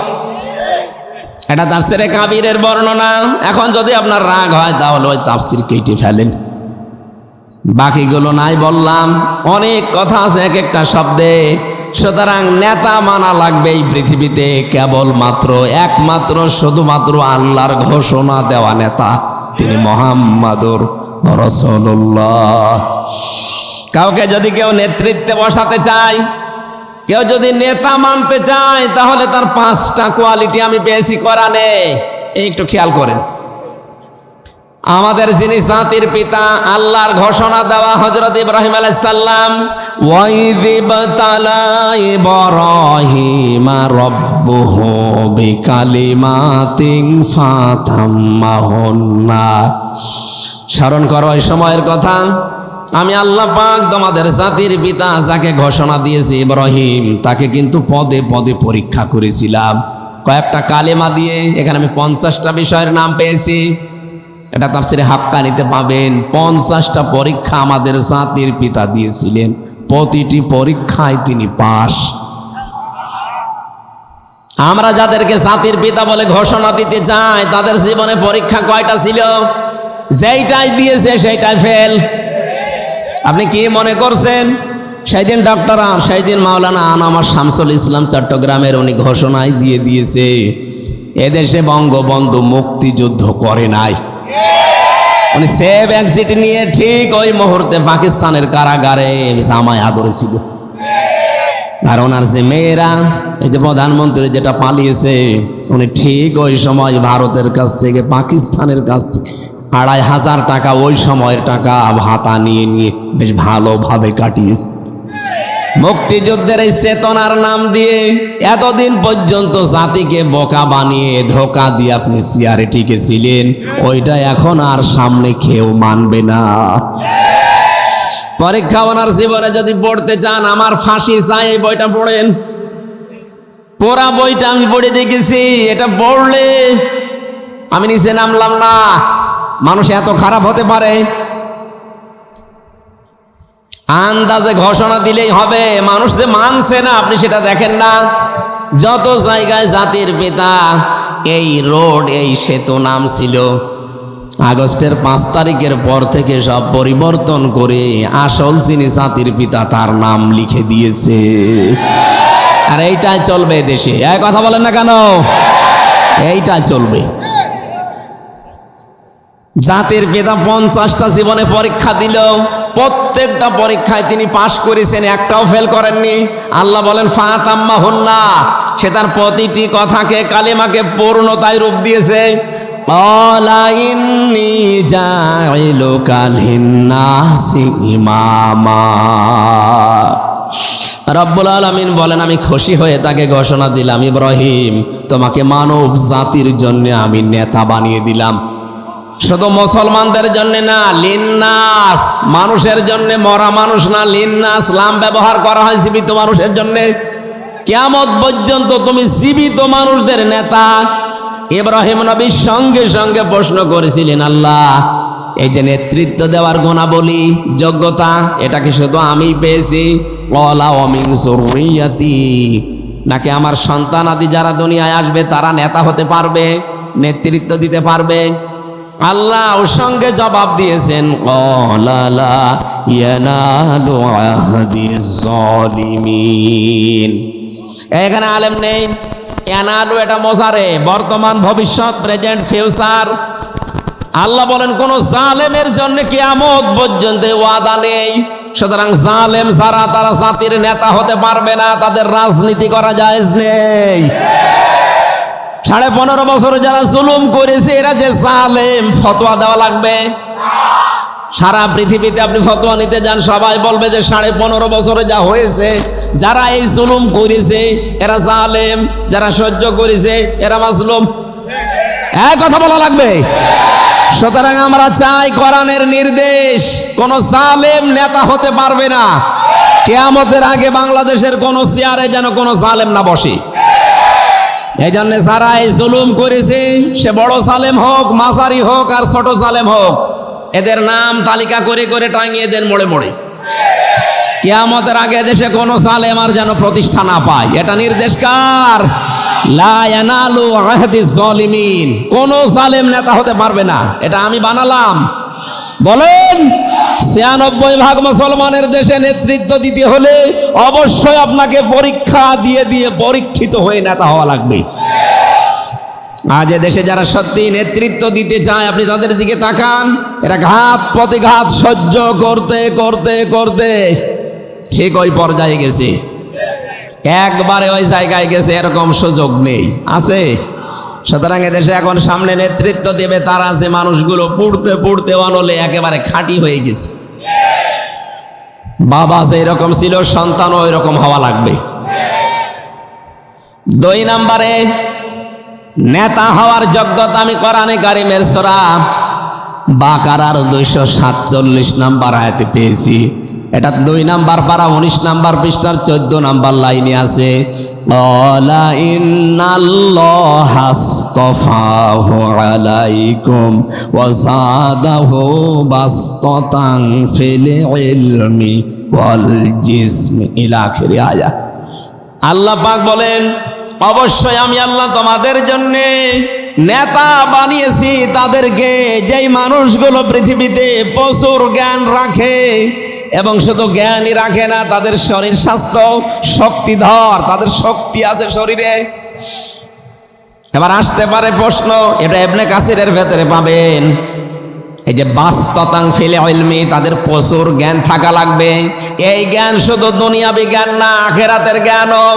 [SPEAKER 2] এটা তাফসিরে কাবিরের বর্ণনা। এখন যদি আপনার রাগ হয় তাহলে ওই তাফসির কেটে ফেলেন, বাকিগুলো নাই বললাম। অনেক কথা আছে এক একটা শব্দে। সুতরাং নেতা মানা লাগবে এই পৃথিবীতে কেবলমাত্র একমাত্র শুধুমাত্র আল্লাহর ঘোষণা দেওয়া নেতা, তিনি মুহাম্মদুর রাসূলুল্লাহ। কাউকে যদি কেউ নেতৃত্বে বসাতে চায়, কেউ যদি নেতা মানতে চায় তাহলে তার 5টা কোয়ালিটি আমি পেয়েছি কোরআনে। একটু খেয়াল করেন, আমাদের যিনি জাতির পিতা, আল্লাহর ঘোষণা দেওয়া হযরত ইব্রাহিম আলাইহিস সালাম, ওয়াইযিবতালা ইব্রাহিমা রাব্বুহু বিকালিমাতিন ফাতাম্মাহুন্না। স্মরণ করো ওই সময়ের কথা। আমি আল্লাহ পাক তোমাদের জাতির পিতা যাকে ঘোষণা দিয়েছি ইব্রাহিম, তাকে কিন্তু পদে পদে পরীক্ষা করেছিলাম কয়েকটা কালেমা দিয়ে। এখানে আমি 50টা বিষয়ের নাম পেয়েছি, এটা তাফসিরে হাক্কানিতে পাবেন। 50টা পরীক্ষা আমাদের জাতির পিতা দিয়েছিলেন, প্রতিটি পরীক্ষায় তিনি পাস। আমরা যাদেরকে জাতির পিতা বলে ঘোষণা দিতে চাই, তাদের জীবনে পরীক্ষা কয়টা ছিল? যেইটাই দিয়েছে সেইটাই ফেল। আপনি কি মনে করছেন সেই দিন সেই দিন মাওলানা আনামার শামসুল ইসলাম চট্টগ্রামের উনি ঘোষণায় দিয়ে দিয়েছে এদেশে বঙ্গবন্ধু মুক্তিযুদ্ধ করে নাই। উনি সেভ এক্সিট নিয়ে ঠিক ওই মুহূর্তে পাকিস্তানের কারাগারে জামায়া করেছিল। আর ওনার যে মেয়েরা, এই যে প্রধানমন্ত্রী যেটা পালিয়েছে, উনি ঠিক ওই সময় ভারতের কাছ থেকে, পাকিস্তানের কাছ থেকে 2500 টাকা ওই সময়ের টাকা ভাতা নিয়ে নিয়ে বেশ ভালোভাবে কাটিয়েছে। মুক্তিযুদ্ধের এই চেতনার নাম দিয়ে এতদিন পর্যন্ত জাতিকে বোকা বানিয়ে ধোকা দিয়ে আপনি চেয়ারে টিকেছিলেন, ওইটা এখন আর সামনে কেউ মানবে না। পরীক্ষা ওনার জীবনে যদি পড়তে চান, আমার ফাঁসি চাই, এই বইটা পড়েন। পুরা বইটা আমি পড়ে দেখেছি। এটা পড়লে আমি নিচে নামলাম না। মানুষ এত খারাপ হতে পারে? আন্দাজে ঘোষণা দিলেই হবে, মানুষ যে মানছে না আপনি সেটা দেখেন না। যত জায়গায় জাতির পিতা, এই রোড, এই সেতু নাম ছিল, আগস্টের 5 তারিখের পর থেকে সব পরিবর্তন করে আসল যিনি জাতির পিতা তার নাম লিখে দিয়েছে। আর এইটাই চলবে দেশে। এই কথা বলেন না কেন? এইটাই চলবে। জাতির পিতা 50টা জীবনে পরীক্ষা দিল, প্রত্যেকটা পরীক্ষায় তিনি পাশ করেছেন, একটাও ফেল করেননি। আল্লাহ বলেন ফাতাম্মাহুন্না, সে তার প্রতিটি কথাকে, কালেমাকে পূর্ণতায় রূপ দিয়েছে। ক্বালা ইন্নী জাইলুকা লিন্নাসি ইমামা। রব্বুল আলামিন বলেন, আমি খুশি হয়ে তাকে ঘোষণা দিলাম, ইব্রাহিম, তোমাকে মানব জাতির জন্য আমি নেতা বানিয়ে দিলাম। শুধু মুসলমানদের জন্য না, লিন্নাস, মানুষের জন্য, মরা মানুষ না, লিন্নাস লাম ব্যবহার করা হয় জীবিত মানুষের জন্য। কিয়ামত পর্যন্ত তুমি জীবিত মানুষদের নেতা। ইব্রাহিম নবীর সঙ্গে সঙ্গে প্রশ্ন করেছিলেন, আল্লাহ, এই যে নেতৃত্ব দেওয়ার গুণাবলী, যোগ্যতা, এটা কি শুধু আমি পেয়েছি? ক্বালা ওয়া মিন যুররিয়াতি, নাকি আমার সন্তান আদি যারা দুনিয়ায় আসবে তারা নেতা হতে পারবে, নেতৃত্ব দিতে পারবে? আল্লাহ ওর সঙ্গে জবাব দিয়েছেন, ক্বালা লা ইয়ানালু আহদিজ জালিমিন। এখানে আলেম নেই। ইয়ানালু এটা মোজারে, বর্তমান, ভবিষ্যৎ, প্রেজেন্ট, ফিউচার। আল্লাহ বলেন কোন জালেমের জন্য কিয়ামত পর্যন্ত ওয়াদা নেই। সুতরাং জালেম যারা, তারা জাতির নেতা হতে পারবে না, তাদের রাজনীতি করা জায়েজ নেই। 15.5 বছর যারা জুলুম করেছে, এরা যে জালেম, ফতোয়া দেওয়া লাগবে। সারা পৃথিবীতে আপনি ফতোয়া নিতে যান, সবাই বলবে যে 15.5 বছরে যা হয়েছে, যারা এই জুলুম করেছে এরা জালেম, যারা সহ্য করেছে এরা মাজলুম। এক কথা বলা লাগবে। সুতরাং আমরা চাই কোরআনের নির্দেশ, কোন জালেম নেতা হতে পারবে না। কিয়ামতের আগে বাংলাদেশের কোন চেয়ারে যেন কোন জালেম না বসে। এই জন্য যারা এই জুলুম করেছে, সে বড় জালেম হোক, মাঝারি হোক আর ছোট জালেম হোক, এদের নাম তালিকা করে করে টাঙিয়ে দেন মোড়ে মোড়ে। কিয়ামতের আগে দেশে কোনো জালেম আর যেন প্রতিষ্ঠা না পায়। এটা নির্দেশ কার? লা ইয়ানালু আহদিজ জালিমিন। কোন জালেম নেতা হতে পারবে না, এটা আমি বানালাম। বলেন 96% মুসলমানের দেশে নেতৃত্ব দিতে হলে অবশ্যই আপনাকে পরীক্ষা দিয়ে দিয়ে পরীক্ষিত হয়ে নেতা হওয়া লাগবে। আজ দেশে যারা সত্যি নেতৃত্ব দিতে চায়, আপনি তাদের দিকে তাকান, এরা ঘাত প্রতিঘাত সহ্য করতে করতে করতে ঠিক ওই পর্যায়ে গেছে। একবারে ওই জায়গায় গেছে এরকম সুযোগ নেই, আছে? সুতরাং এদেশে এখন সামনে নেতৃত্ব দেবে তারা, যে মানুষগুলো পড়তে পড়তে অনলে একেবারে খাঁটি হয়ে গেছে। বাবা যে এরকম ছিল, সন্তানও ওই রকম হওয়া লাগবে। 2 নম্বরে নেতা হওয়ার যোগ্যতা আমি কোরআনে কারিমের সূরা বাকারার 247 নম্বর আয়াতে পেয়েছি। এটা 2 নাম্বার পারা 19 নাম্বার পৃষ্ঠার 14 নাম্বার লাইনে আছে, ক্বালা ইন্নাল্লাহা আসতাফাহু আলাইকুম ওয়া যাদাহু বাসতাতান ফিল ইলমি ওয়াল জিসমি ইলা আখির আয়াত। আল্লাহ পাক বলেন, অবশ্যই আমি আল্লাহ তোমাদের জন্য নেতা বানিয়েছি তাদেরকে, যেই মানুষগুলো পৃথিবীতে প্রচুর জ্ঞান রাখে, এবং শুধু জ্ঞানই রাখে না, তাদের শরীর স্বাস্থ্য শক্তিধর, তাদের শক্তি আছে শরীরে। এবার আসতে পারে প্রশ্ন, এটা ইবনে কাসিরের ভেতরে পাবেন, এই যে বাসতাতাং ফিল ইলমি, তাদের প্রচুর জ্ঞান থাকা লাগবে। এই জ্ঞান শুধু দুনিয়াবি জ্ঞান না, আখিরাতের জ্ঞানও।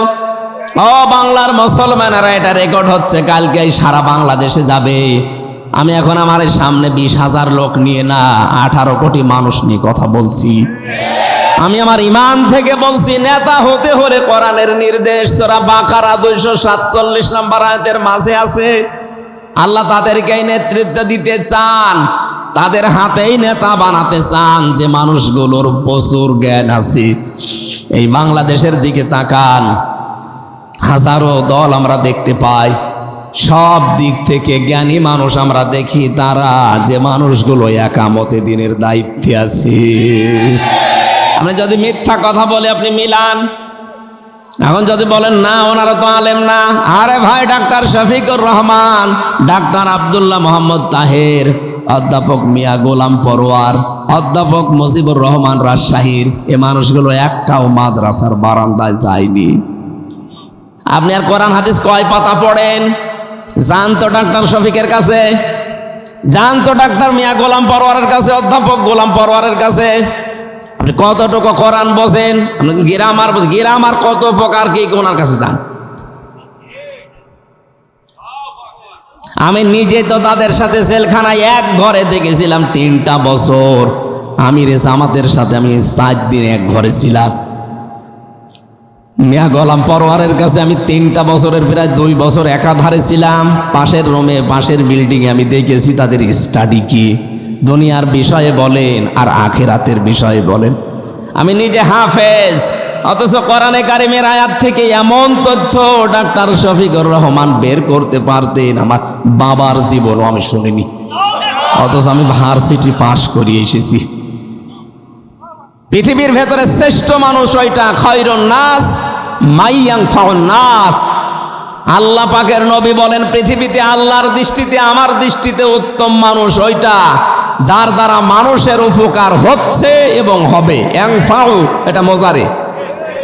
[SPEAKER 2] ও বাংলার মুসলমানেরা, এটা রেকর্ড হচ্ছে, কালকে সারা বাংলাদেশে যাবে। আমি এখন আমার সামনে 20,000 লোক নিয়ে না, 18 কোটি মানুষ নিয়ে কথা বলছি। আমি আমার ইমান থেকে বলছি, নেতা হতে হলে কোরআনের নির্দেশ সূরা বাকারা 247 নম্বর আয়াতের মাঝে আছে, আল্লাহ তাদেরকেই নেতৃত্ব দিতে চান, তাদের হাতেই নেতা বানাতে চান যে মানুষগুলোর প্রচুর জ্ঞান আছে। এই বাংলাদেশের দিকে তাকান, হাজারো দল আমরা দেখতে পাই, সব দিক থেকে জ্ঞানী মানুষ আমরা দেখি, তারা যে মানুষগুলো একামতে দিনের দায়িত্বে আছে। আপনি যদি মিথ্যা কথা বলে আপনি মিলান, এখন যদি বলেন না ওনারা তো আলেম না, আরে ভাই, ডাক্তার শফিকুর রহমান, ডাক্তার আব্দুল্লাহ মোহাম্মদ তাহের, অধ্যাপক মিয়া গোলাম পরোয়ার, অধ্যাপক মুজিবুর রহমান রাজশাহীর, এ মানুষগুলো একটাও মাদ্রাসার বারান্দায় যায়নি। আপনি আর কোরআন হাদিস কয় পাতা পড়েন? যান তো ডাক্তার শফিকের কাছে, যান তো ডাক্তার মিয়া গোলাম পরোয়ারের কাছে, অধ্যাপক গোলাম পরোয়ারের কাছে। আপনি কতটুকু কোরআন বোঝেন? আপনি গ্রামার কত প্রকার কি, ওনার কাছে যান। আমি নিজে তো তাদের সাথে জেলখানায় এক ঘরে দেখেছিলাম 3টা বছর। আমির জামাতের সাথে আমি 4 দিন এক ঘরে ছিলাম। মিয়া গোলাম পরোয়ারের কাছে আমি 3টা বছরের প্রায় 2 বছর একাধারে ছিলাম। পাশের রুমে, পাশের বিল্ডিংয়ে আমি দেখেছি তাদের স্টাডি কি, দুনিয়ার বিষয়ে বলেন আর আখিরাতের বিষয়ে বলেন। আমি নিজে হাফেজ, অথচ কোরআনে কারিমের আয়াত থেকে এমন তথ্য ডাক্তার শফিকুর রহমান বের করতে পারতেন, আমার বাবার জীবনও আমি শুনিনি, অথচ আমি ভার্সিটি পাশ করিয়ে এসেছি। পৃথিবীর ভেতরে শ্রেষ্ঠ মানুষ ওইটা, খায়রুন নাস মাইয়ানফাউন নাস। আল্লাহ পাকের নবী বলেন, পৃথিবীতে আল্লাহর দৃষ্টিতে, আমার দৃষ্টিতে উত্তম মানুষ ওইটা যার দ্বারা মানুষের উপকার হচ্ছে এবং হবে। ইয়ানফাউ, এটা মজারে।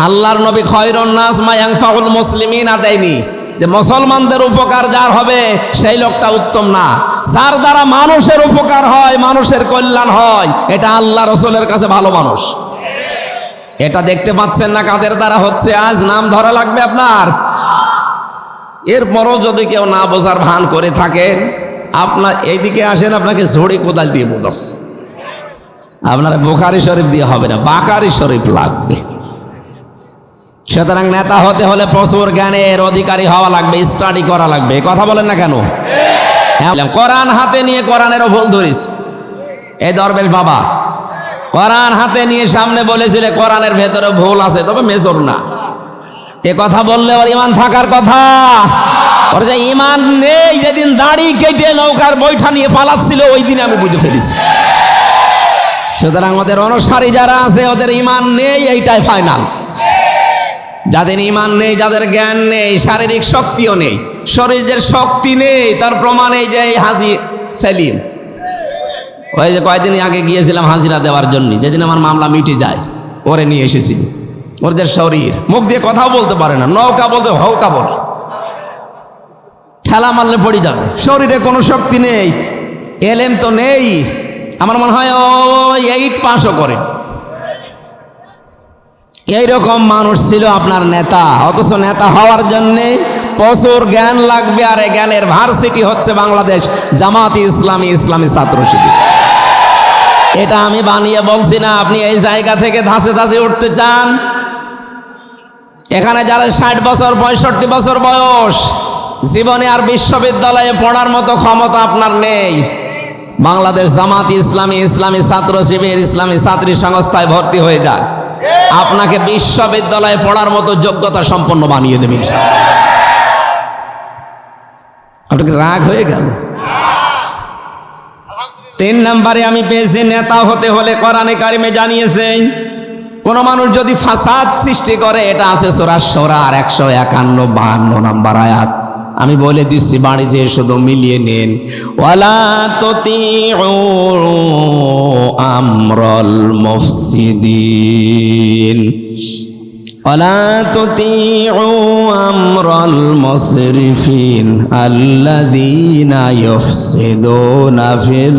[SPEAKER 2] আল্লাহর নবী খায়রুন নাস মাইয়ানফাউল মুসলিমিনা দেয়নি, যে মুসলমানদের উপকার যার হবে সেই লোকটা উত্তম না। যার দ্বারা মানুষের উপকার হয়, মানুষের কল্যাণ হয়, এটা আল্লাহ রাসূলের কাছে ভালো মানুষ। এটা দেখতে পাচ্ছেন না কাদের দ্বারা হচ্ছে? আজ নাম ধরা লাগবে আপনার। এরপরও যদি কেউ না বোঝার ভান করে থাকেন, আপনার এইদিকে আসেন, আপনাকে ঝড়ি কোদাল দিয়ে বোঝাচ্ছে। আপনার বুখারী শরীফ দিয়ে হবে না, বাকারি শরীফ লাগবে। সুতরাং নেতা হতে হলে প্রচুর জ্ঞানের অধিকারী হওয়া লাগবে, স্টাডি করা লাগবে। কথা বলেন না কেন? কোরআন হাতে নিয়ে কোরআনেরও ভুল ধরিস। এই দরবেশ বাবা কোরআন হাতে নিয়ে সামনে বলেছিল কোরআনের ভেতরে ভুল আছে, তবে মেজর না। এ কথা বললে ওর ইমান থাকার কথা। ওর যে ইমান নেই, যেদিন দাড়ি কেটে নৌকার বৈঠা নিয়ে পালাচ্ছিল, ওই দিন আমি বুঝে ফেলেছি। সুতরাং ওদের অনুসারী যারা আছে, ওদের ইমান নেই, এইটাই ফাইনাল। যাদের ইমান নেই, যাদের জ্ঞান নেই, শারীরিক শক্তিও নেই, শরীরের শক্তি নেই, তার প্রমাণ এই যে হাজি সেলিম, ওই যে কয়েকদিন আগে গিয়েছিলাম হাজিরা দেওয়ার জন্য, যেদিন আমার মামলা মিটে যায়, ওরে নিয়ে এসেছিল। ওদের শরীর, মুখ দিয়ে কথাও বলতে পারে না, নৌকা বলতে হৌকা বলে, ঠেলা মারলে পড়ে যাবে। শরীরে কোনো শক্তি নেই, এলেম তো নেই। আমার মনে হয় ও 8 পাসও করে। এইরকম মানুষ ছিল আপনার নেতা, অথচ নেতা হওয়ার জন্যে প্রচুর জ্ঞান লাগবে, আর এই জ্ঞানের ভার্সিটি হচ্ছে বাংলাদেশ জামাতি ইসলামী, ইসলামী ছাত্র শিবির। এটা আমি বানিয়ে বলছি না, আপনি এই জায়গা থেকে ধাসে ধাসে উঠতে চান। এখানে যারা 60 বছর 65 বছর বয়স, জীবনে আর বিশ্ববিদ্যালয়ে পড়ার মতো ক্ষমতা আপনার নেই, বাংলাদেশ জামাতি ইসলামী, ইসলামী ছাত্র শিবির, ইসলামী ছাত্রী সংস্থায় ভর্তি হয়ে যান, আপনাকে বিশ্ববিদ্যালয়ে পড়ার মতো যোগ্যতা সম্পন্ন বানিয়ে দেবেন। আপনাকে রাগ হয়ে গেল। 3 নম্বরে আমি পেয়েছি, নেতা হতে হলে কোরআনে কারিমে জানিয়েছে কোন মানুষ যদি ফাসাদ সৃষ্টি করে, এটা আছে সূরা শুরার 151 52 নম্বর আয়াত। আমি বলে দিচ্ছি, বাড়ি যেয়ে শুধু মিলিয়ে নেন। ওয়ালা তুতিউ আমরাল মুফসিদিন, ওয়ালা তুতিউ আমরাল মুসরিফিন আল্লাযীনা ইউফসিদুনা ফিল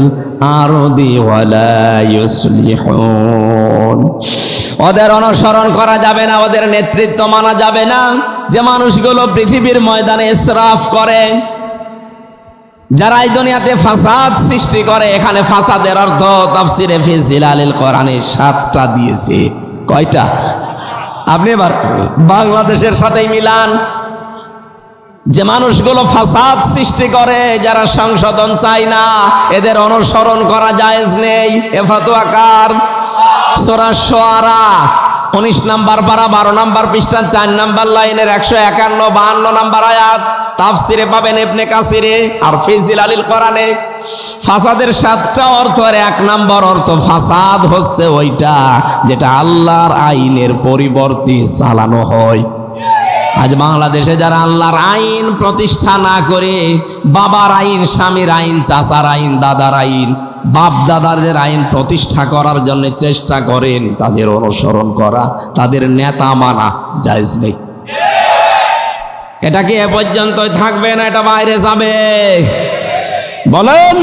[SPEAKER 2] আরদি ওয়ালা ইউসলিহুন। ওদের অনুসরণ করা যাবে না, ওদের নেতৃত্ব মানা যাবে না। যে মানুষগুলো পৃথিবীর ময়দানে ইসরাফ করে, যারা এই দুনিয়াতে ফাসাদ সৃষ্টি করে, এখানে ফাসাদের অর্থ তাফসিরে ফি জিলালিল কোরআনে 7টা দিয়েছে। কয়টা? আপনি এবার বাংলাদেশের সাথেই মিলান। যে মানুষগুলো ফাসাদ সৃষ্টি করে, যারা সংশোধন চায় না, এদের অনুসরণ করা জায়েজ নেই। এ ফতোয়া কার? সূরা শুআরা 19 নম্বর পারা 12 নম্বর পৃষ্ঠা 4 নম্বর লাইনের 151 52 নম্বর আয়াত। তাফসিরে পাবেন ইবনে কাসিরে আর ফি জিলালিল কোরআনে। ফাসাদের 7টা অর্থ, আর 1 নম্বর অর্থ ফাসাদ হচ্ছে ওইটা যেটা আল্লাহর আইনের পরিবর্তে চালানো হয়। আজ বাংলাদেশে যারা আল্লাহর আইন প্রতিষ্ঠা না করে বাবার আইন, স্বামীর আইন, চাচার আইন, দাদার আইন, বাপ দাদাদের আইন প্রতিষ্ঠা করার জন্য চেষ্টা করেন, তাদের অনুসরণ করা, তাদের নেতা মানা জায়েজ নেই। এটা কি এ পর্যন্তই থাকবে না এটা বাইরে যাবে? বলেন।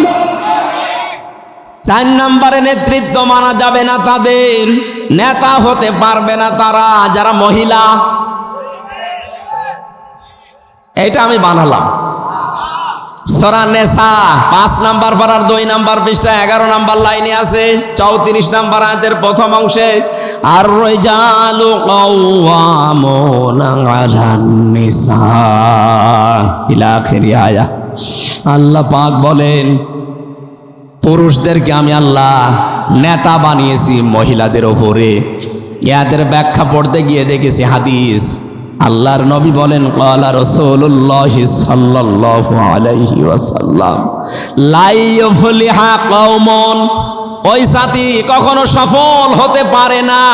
[SPEAKER 2] 4 নম্বরে নেতৃত্ব মানা যাবে না তাদের, নেতা হতে পারবে না তারা যারা মহিলা। এইটা আমি বানালাম। সূরা নিসা 5 নম্বর পারার 2 নম্বর পৃষ্ঠা 11 নম্বর লাইনে আছে, 34 নম্বর আয়াতের প্রথম অংশে, আর রিজালু কাওয়ামুনা আলান নিসা ইলা আখিরি আয়া। আল্লাহ পাক বলেন, পুরুষদেরকে আমি আল্লাহ নেতা বানিয়েছি মহিলাদের ওপরে। ইয়াদের ব্যাখ্যা পড়তে গিয়ে দেখেছি হাদিস, আল্লাহর নবী বলেন, ক্বালা রাসূলুল্লাহ সাল্লাল্লাহু আলাইহি ওয়াসাল্লাম, লা ইউফলিহা কওমুন, ওই জাতি কখনো সফল হতে পারে না।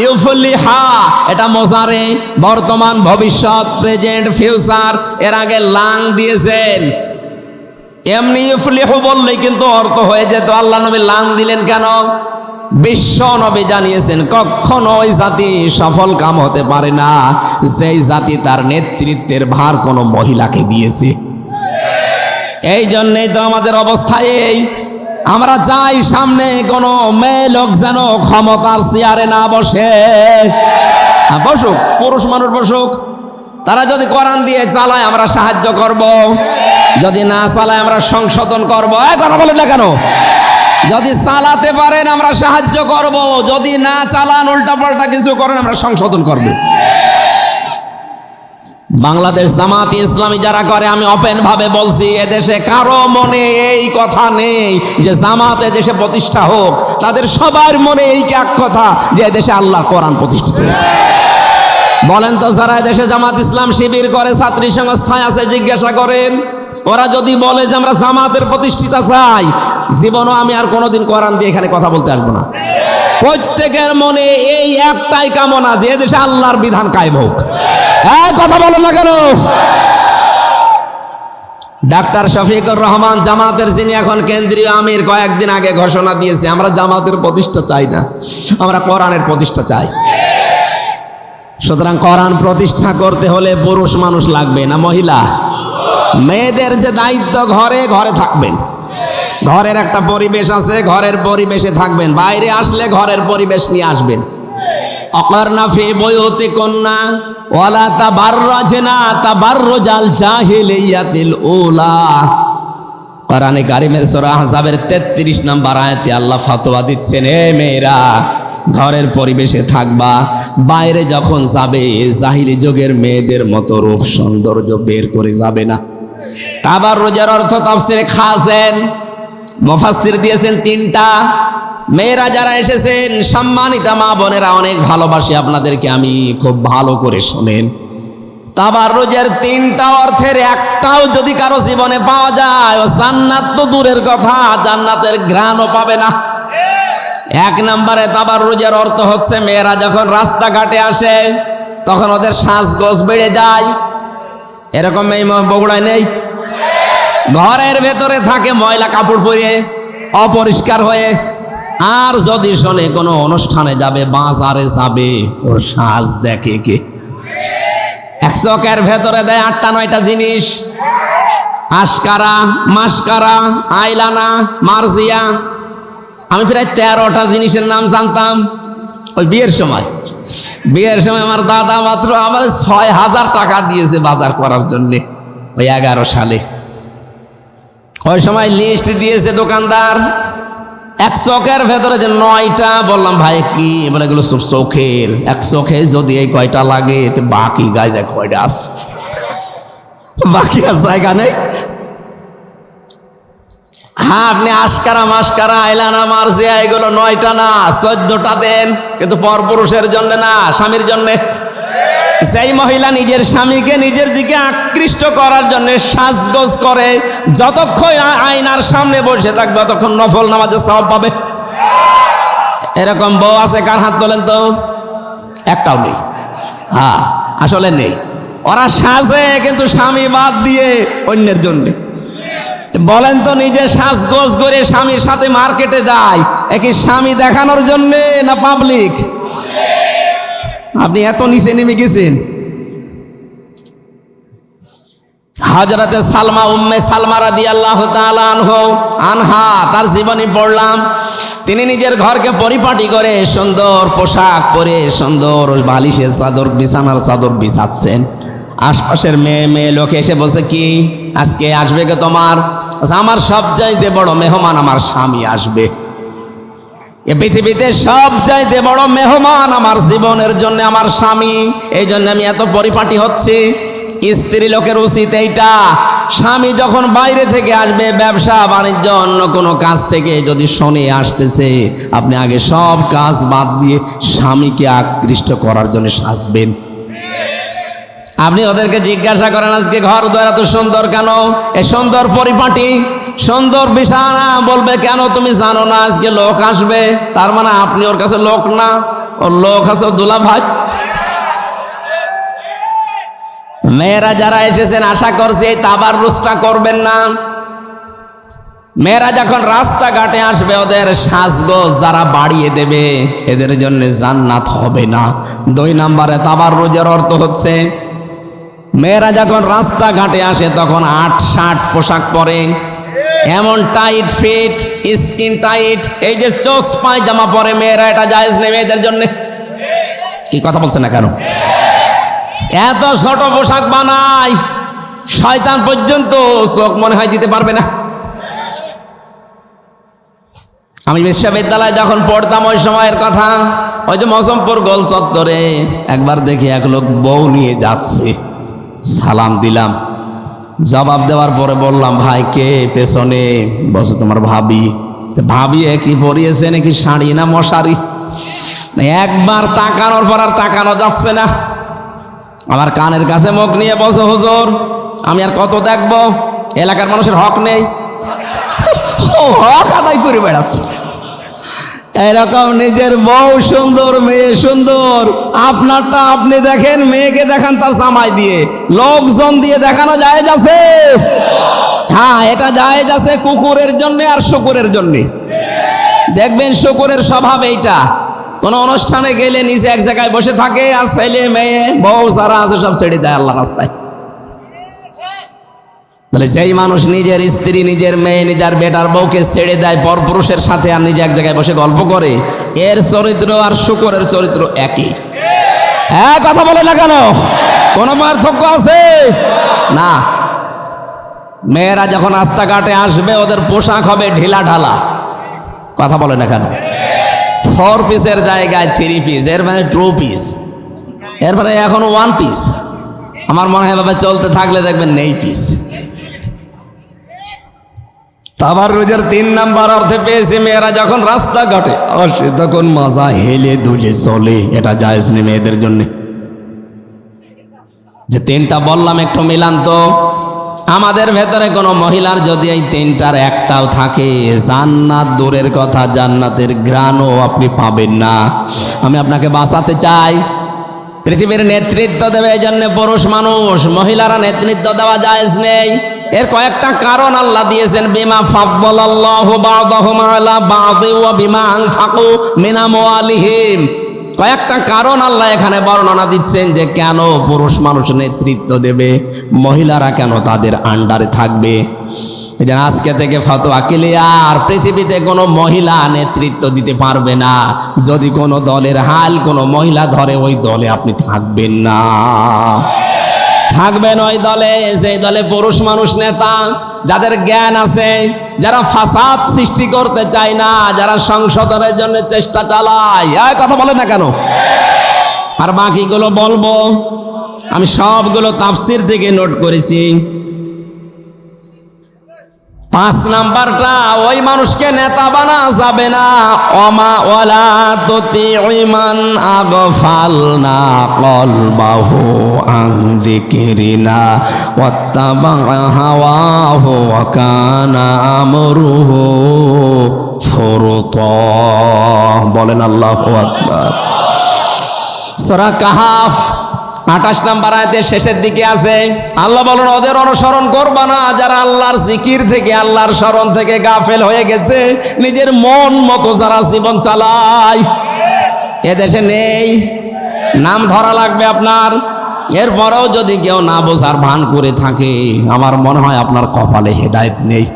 [SPEAKER 2] ইউফলিহা এটা মোজারে, বর্তমান, ভবিষ্যৎ, প্রেজেন্ট, ফিউচার, এর আগে লাং দিয়েছেন। এমনি ইউফলিহু বললেই কিন্তু অর্থ হয়ে যেত, আল্লাহ নবী লাং দিলেন কেন? বিশ্ব নবী জানিয়েছেন কখনো ওই জাতি সফল কাম হতে পারে না যেই জাতি তার নেতৃত্বের ভার কোনো মহিলাকে দিয়েছে। এই জন্যই তো আমাদের অবস্থা এই, আমরা চাই সামনে কোনো মেয়ে লোক যেন ক্ষমতার চেয়ারে না বসে। বসুক, পুরুষ মানুষ বসুক, তারা যদি কোরআন দিয়ে চালায় আমরা সাহায্য করব, যদি না চালায় আমরা সংশোধন করব। কথা বলেন না কেন? যদি চালাতে পারেন আমরা সাহায্য করব, যদি না চালান, উল্টা পাল্টা কিছু করেন, আমরা সংশোধন করব। বাংলাদেশ জামাতি ইসলামী যারা করে, আমি ওপেন ভাবে বলছি, এদেশে কারো মনে এই কথা নেই যে জামাত এদেশে প্রতিষ্ঠা হোক। তাদের সবার মনে এই এক কথা যে এদেশে আল্লাহর কোরআন প্রতিষ্ঠিত হোক। বলেন তো, যারা এদেশে জামাত ইসলাম শিবির করে, ছাত্রী সংস্থায় আছে, জিজ্ঞাসা করেন, ওরা যদি বলে যে আমরা জামাতের প্রতিষ্ঠিতা চাই, জীবনও আমি আর কোনোদিন কোরআন দিয়ে এখানে কথা বলতে আসবো না। প্রত্যেকের মনে এই একটাই কামনা যে এদেশে আল্লাহর বিধান কায়েম হোক। কথা বলেন না কেন? ডাক্তার শফিকুর রহমান জামাতের, যিনি এখন কেন্দ্রীয় আমির, কয়েকদিন আগে ঘোষণা দিয়েছে, আমরা জামাতের প্রতিষ্ঠা চাই না, আমরা কোরআনের প্রতিষ্ঠা চাই। সুতরাং কোরআন প্রতিষ্ঠা করতে হলে পুরুষ মানুষ লাগবে না মহিলা? মেয়েদের যে দায়িত্ব, ঘরে ঘরে থাকবেন, ঘরের একটা পরিবেশ আছে, ঘরের পরিবেশে থাকবেন, বাইরে আসলে ঘরের পরিবেশ নিয়ে আসবেন। অকরনা ফি বুয়ুতিকুন্না ওয়ালা তাবাররাজনা তাবাররুজাল জাহিলিয়াতিল উলা। কোরআনে কারিমের সূরা আহজাবের 33 নম্বর আয়াতে আল্লাহ ফতোয়া দিচ্ছেন, হে মেয়েরা ঘরের পরিবেশে থাকবা, বাইরে যখন যাবে জাহিলি যুগের মেয়েদের মতো রূপ সৌন্দর্য বের করে যাবে না। তাবাররুজের অর্থ তাফসিরে খাসেন মুফাসসির দিয়েছেন 3টা। মেয়েরা যারা এসেছেন সম্মানিতা মা বোনেরা, অনেক ভালোবাসি আপনাদেরকে আমি, খুব ভালো করে শোনেন। তাবাররুজের 3টা অর্থের একটাও যদি কারো জীবনে পাওয়া যায়, ও জান্নাত তো দূরের কথা, জান্নাতের ঘ্রাণও পাবে না। 1 নম্বরে তাবাররুজের অর্থ হচ্ছে মেয়েরা যখন রাস্তাঘাটে আসে তখন ওদের সাজগোজ বেড়ে যায়। এরকম মেয়ে বগুড়ায় নেই? ঘরের ভেতরে থাকে ময়লা কাপড় পরে, অপরিষ্কার হয়ে, আর যদি শোনে কোনো অনুষ্ঠানে যাবে, বাজারে যাবে, ওর সাজ দেখে কে? এক চকের ভেতরে দেয় 8টা-9টা জিনিস, আশকারা, মাস্কারা, আইলানা, মার্জিয়া। আমি প্রায় 13টা জিনিসের নাম জানতাম ওই বিয়ের সময়। বিয়ের সময় আমার দাদা মাত্র আমার 6000 টাকা দিয়েছে বাজার করার জন্যে, ওই 11 সালে। ওই সময় লিস্ট দিয়েছে দোকানদার, এক চকের ভেতরে যে 9টা। বললাম ভাই কি? বলে এগুলো সব চোখের, এক চোখে যদি এই কয়টা লাগে তো বাকি গায়ে কয়টা আছে, বাকি আর জায়গা নেই। হ্যাঁ, আপনি আশকারা, মাস্কারা, আইলানা, মার্জিয়া এগুলো 9টা না 14টা দেন, কিন্তু পরপুরুষের জন্য না, স্বামীর জন্য। যেই মহিলা নিজের স্বামীকে নিজের দিকে আকৃষ্ট করার জন্য সাজগোজ করে, যতক্ষণ আয়নার সামনে বসে থাকবে ততক্ষণ নফল নামাজের সওয়াব পাবে। এরকম বউ আছে? কার হাত তোলেন তো? একটাও নেই। হ্যাঁ, আসলে নেই। ওরা সাজে কিন্তু স্বামী বাদ দিয়ে অন্যের জন্য। বলেন তো, নিজে সাজগোজ করে স্বামীর সাথে মার্কেটে যায়, একই স্বামী দেখানোর জন্যে না পাবলিক? আপনি এত নিচে নেমে গেছেন। হযরতে সালমা, উম্মে সালমা রাদিয়াল্লাহু তাআলা আনহা, তার জীবনী পড়লাম। তিনি নিজের ঘরকে পরিপাটি করে সুন্দর পোশাক পরে সুন্দর বালিশের চাদর, বিছানার চাদর বিছাচ্ছেন। আশপাশের মেয়ে লোক এসে বসে, কি আজকে আসবে কে তোমার? আমার সবচাইতে বড় মেহমান আমার স্বামী আসবে। এ পৃথিবীতে সবচাইতে বড় মেহমান আমার জীবনের জন্য আমার স্বামী, এই জন্য আমি এত পরিপাটি হচ্ছি। স্ত্রী লোকের উচিত এইটা, স্বামী যখন বাইরে থেকে আসবে, ব্যবসা বাণিজ্য অন্য কোনো কাজ থেকে যদি শোনে আসতেছে, আপনি আগে সব কাজ বাদ দিয়ে স্বামীকে আকৃষ্ট করার জন্য সাজবেন। আপনি ওদেরকে জিজ্ঞাসা করেন, আজকে ঘর দ্বার এত সুন্দর কেন? এ সুন্দর পরিপাটি, সুন্দর বিছানা। বলবে, কেন তুমি জানো না আজকে লোক আসবে? তার মানে আপনি ওর কাছে লোক না, ওর লোক আছে দুলা ভাই। মেয়েরা যারা এসেছেন, আশা করছি এই তাবাররুজটা করবেন না। মেয়েরা যখন রাস্তাঘাটে আসবে, ওদের সাজগোজ যারা বাড়িয়ে দেবে, এদের জন্য জান্নাত হবে না। 2 নম্বরে তাবাররুজের অর্থ হচ্ছে, মেয়েরা যখন রাস্তাঘাটে আসে তখন 8-60 পোশাক পরে, এমন টাইট ফিট, স্কিন টাইট, এই যে চোস পায়জামা পরে মেয়েরা, এটা জায়েজ নেই মেয়েদের জন্য। কি কথা বলছে না কেন? এত ছোট পোশাক বানায়, শয়তান পর্যন্ত চোখ মনে হয় দিতে পারবে না। আমি বিশ্ববিদ্যালয়ে যখন পড়তাম ওই সময়ের কথা, ওই যে মজমপুর গোল চত্বরে একবার দেখি এক লোক বউ নিয়ে যাচ্ছে। সালাম দিলাম, জবাব দেওয়ার পরে বললাম, ভাই কে পেছনে? বসে তোমার ভাবি। ভাবি কি পরিয়েছে নাকি শাড়ি না মশারি? একবার তাকানোর পর আর তাকানো যাচ্ছে না। আমার কানের কাছে মুখ নিয়ে বসো, হুজুর আমি আর কত দেখবো? এলাকার মানুষের হক নেই? হক আদায় করে বেড়াচ্ছে। এরকম নিজের বউ সুন্দর, মেয়ে সুন্দর, আপনারটা আপনি দেখেন, মেয়েকে দেখান তার জামাই দিয়ে, লোকজন দিয়ে দেখানো জায়েজ আছে? হ্যাঁ, এটা জায়েজ আছে কুকুরের জন্য আর শুকুরের জন্য। দেখবেন শুকুরের স্বভাব এইটা, কোনো অনুষ্ঠানে গেলে নিচে এক জায়গায় বসে থাকে, আর ছেলে মেয়ে বউ যারা আছে সব ছেড়ে দেয় আল্লাহ রাস্তায়। তাহলে যেই মানুষ নিজের স্ত্রী, নিজের মেয়ে, নিজের বেটার বউকে ছেড়ে দেয় পরপুরুষের সাথে, আর নিজে এক জায়গায় বসে গল্প করে, এর চরিত্র আর শুকরের চরিত্র একই। হ্যাঁ, কথা বলে না কেন? কোনো পার্থক্য আছে না। মেয়েরা যখন রাস্তাঘাটে আসবে ওদের পোশাক হবে ঢিলা ঢালা। কথা বলে না কেন? 4 পিসের জায়গায় 3 পিস, এর মানে 2 পিস, এরপরে এখন 1 পিস। আমার মনে হয় বাবা চলতে থাকলে দেখবেন নেই পিস। তাবার রোজের 3 নাম্বার অর্থে পেয়েছি, মেয়েরা যখন রাস্তাঘাটে আসে তখন মাজা হেলে দুলে চলে। এটা জায়েজ নেই মেয়েদের জন্য। যে 3টা বললাম একটু মিলান তো। আমাদের ভেতরে কোনো মহিলার যদি এই 3টার একটাও থাকে, জান্নাত দূরের কথা, জান্নাতের ঘ্রাণও আপনি পাবেন না। আমি আপনাকে বাঁচাতে চাই। পৃথিবীর নেতৃত্ব দেবে এই জন্য পুরুষ মানুষ, মহিলারা নেতৃত্ব দেওয়া জায়েজ নেই। এর কয়েকটা কারণ আল্লাহ দিয়েছেন। বিমা ফাদ্দালাল্লাহু বা'দাহুম আলা বা'দি ওয়া বিমা আনফাকু মিন আমওয়ালিহিম। কয়েকটা কারণ আল্লাহ এখানে বর্ণনা দিচ্ছেন যে কেন পুরুষ মানুষ নেতৃত্ব দেবে, মহিলারা কেন তাদের আন্ডারে থাকবে। এই যে আজকে থেকে ফতোয়া ক্লিয়ার, পৃথিবীতে কোনো মহিলা নেতৃত্ব দিতে পারবে না। যদি কোনো দলের হাল কোনো মহিলা ধরে, ওই দলে আপনি থাকবেন না। থাকবেন ওই দলে যেই দলে পুরুষ মানুষ নেতা, যাদের জ্ঞান আছে, যারা ফাসাদ সৃষ্টি করতে চায় না, যারা সংশোধনের জন্য চেষ্টা চালায়। কথা বলে না কেন? আর বাকিগুলো বলবো, আমি সবগুলো তাফসির থেকে নোট করেছি। 5 নাম্বারটা, ওই মানুষকে নেতা বানা যাবে না। ওমা ওয়ালা তুতিমান আগফালনা কলবাহু আন যিকরিনা ওয়াত্তাবা হাওয়াহু ওয়া কানা আমরুহু ফুরতা। বলেন আল্লাহু আকবার। সূরা কাহাফ 28 নাম্বার আয়াতের শেষের দিকে আছে। আল্লাহ বলেন, ওদের অনুসরণ করবা না যারা আল্লাহর জিকির থেকে, আল্লাহর স্মরণ থেকে গাফেল হয়ে গেছে, নিজের মন মতো যারা জীবন চালায়। এদেশে নেই, নাম ধরা লাগবে আপনার। এরপরেও যদি কেউ না বোঝার ভান করে থাকে, আমার মনে হয় আপনার কপালে হেদায়েত নেই।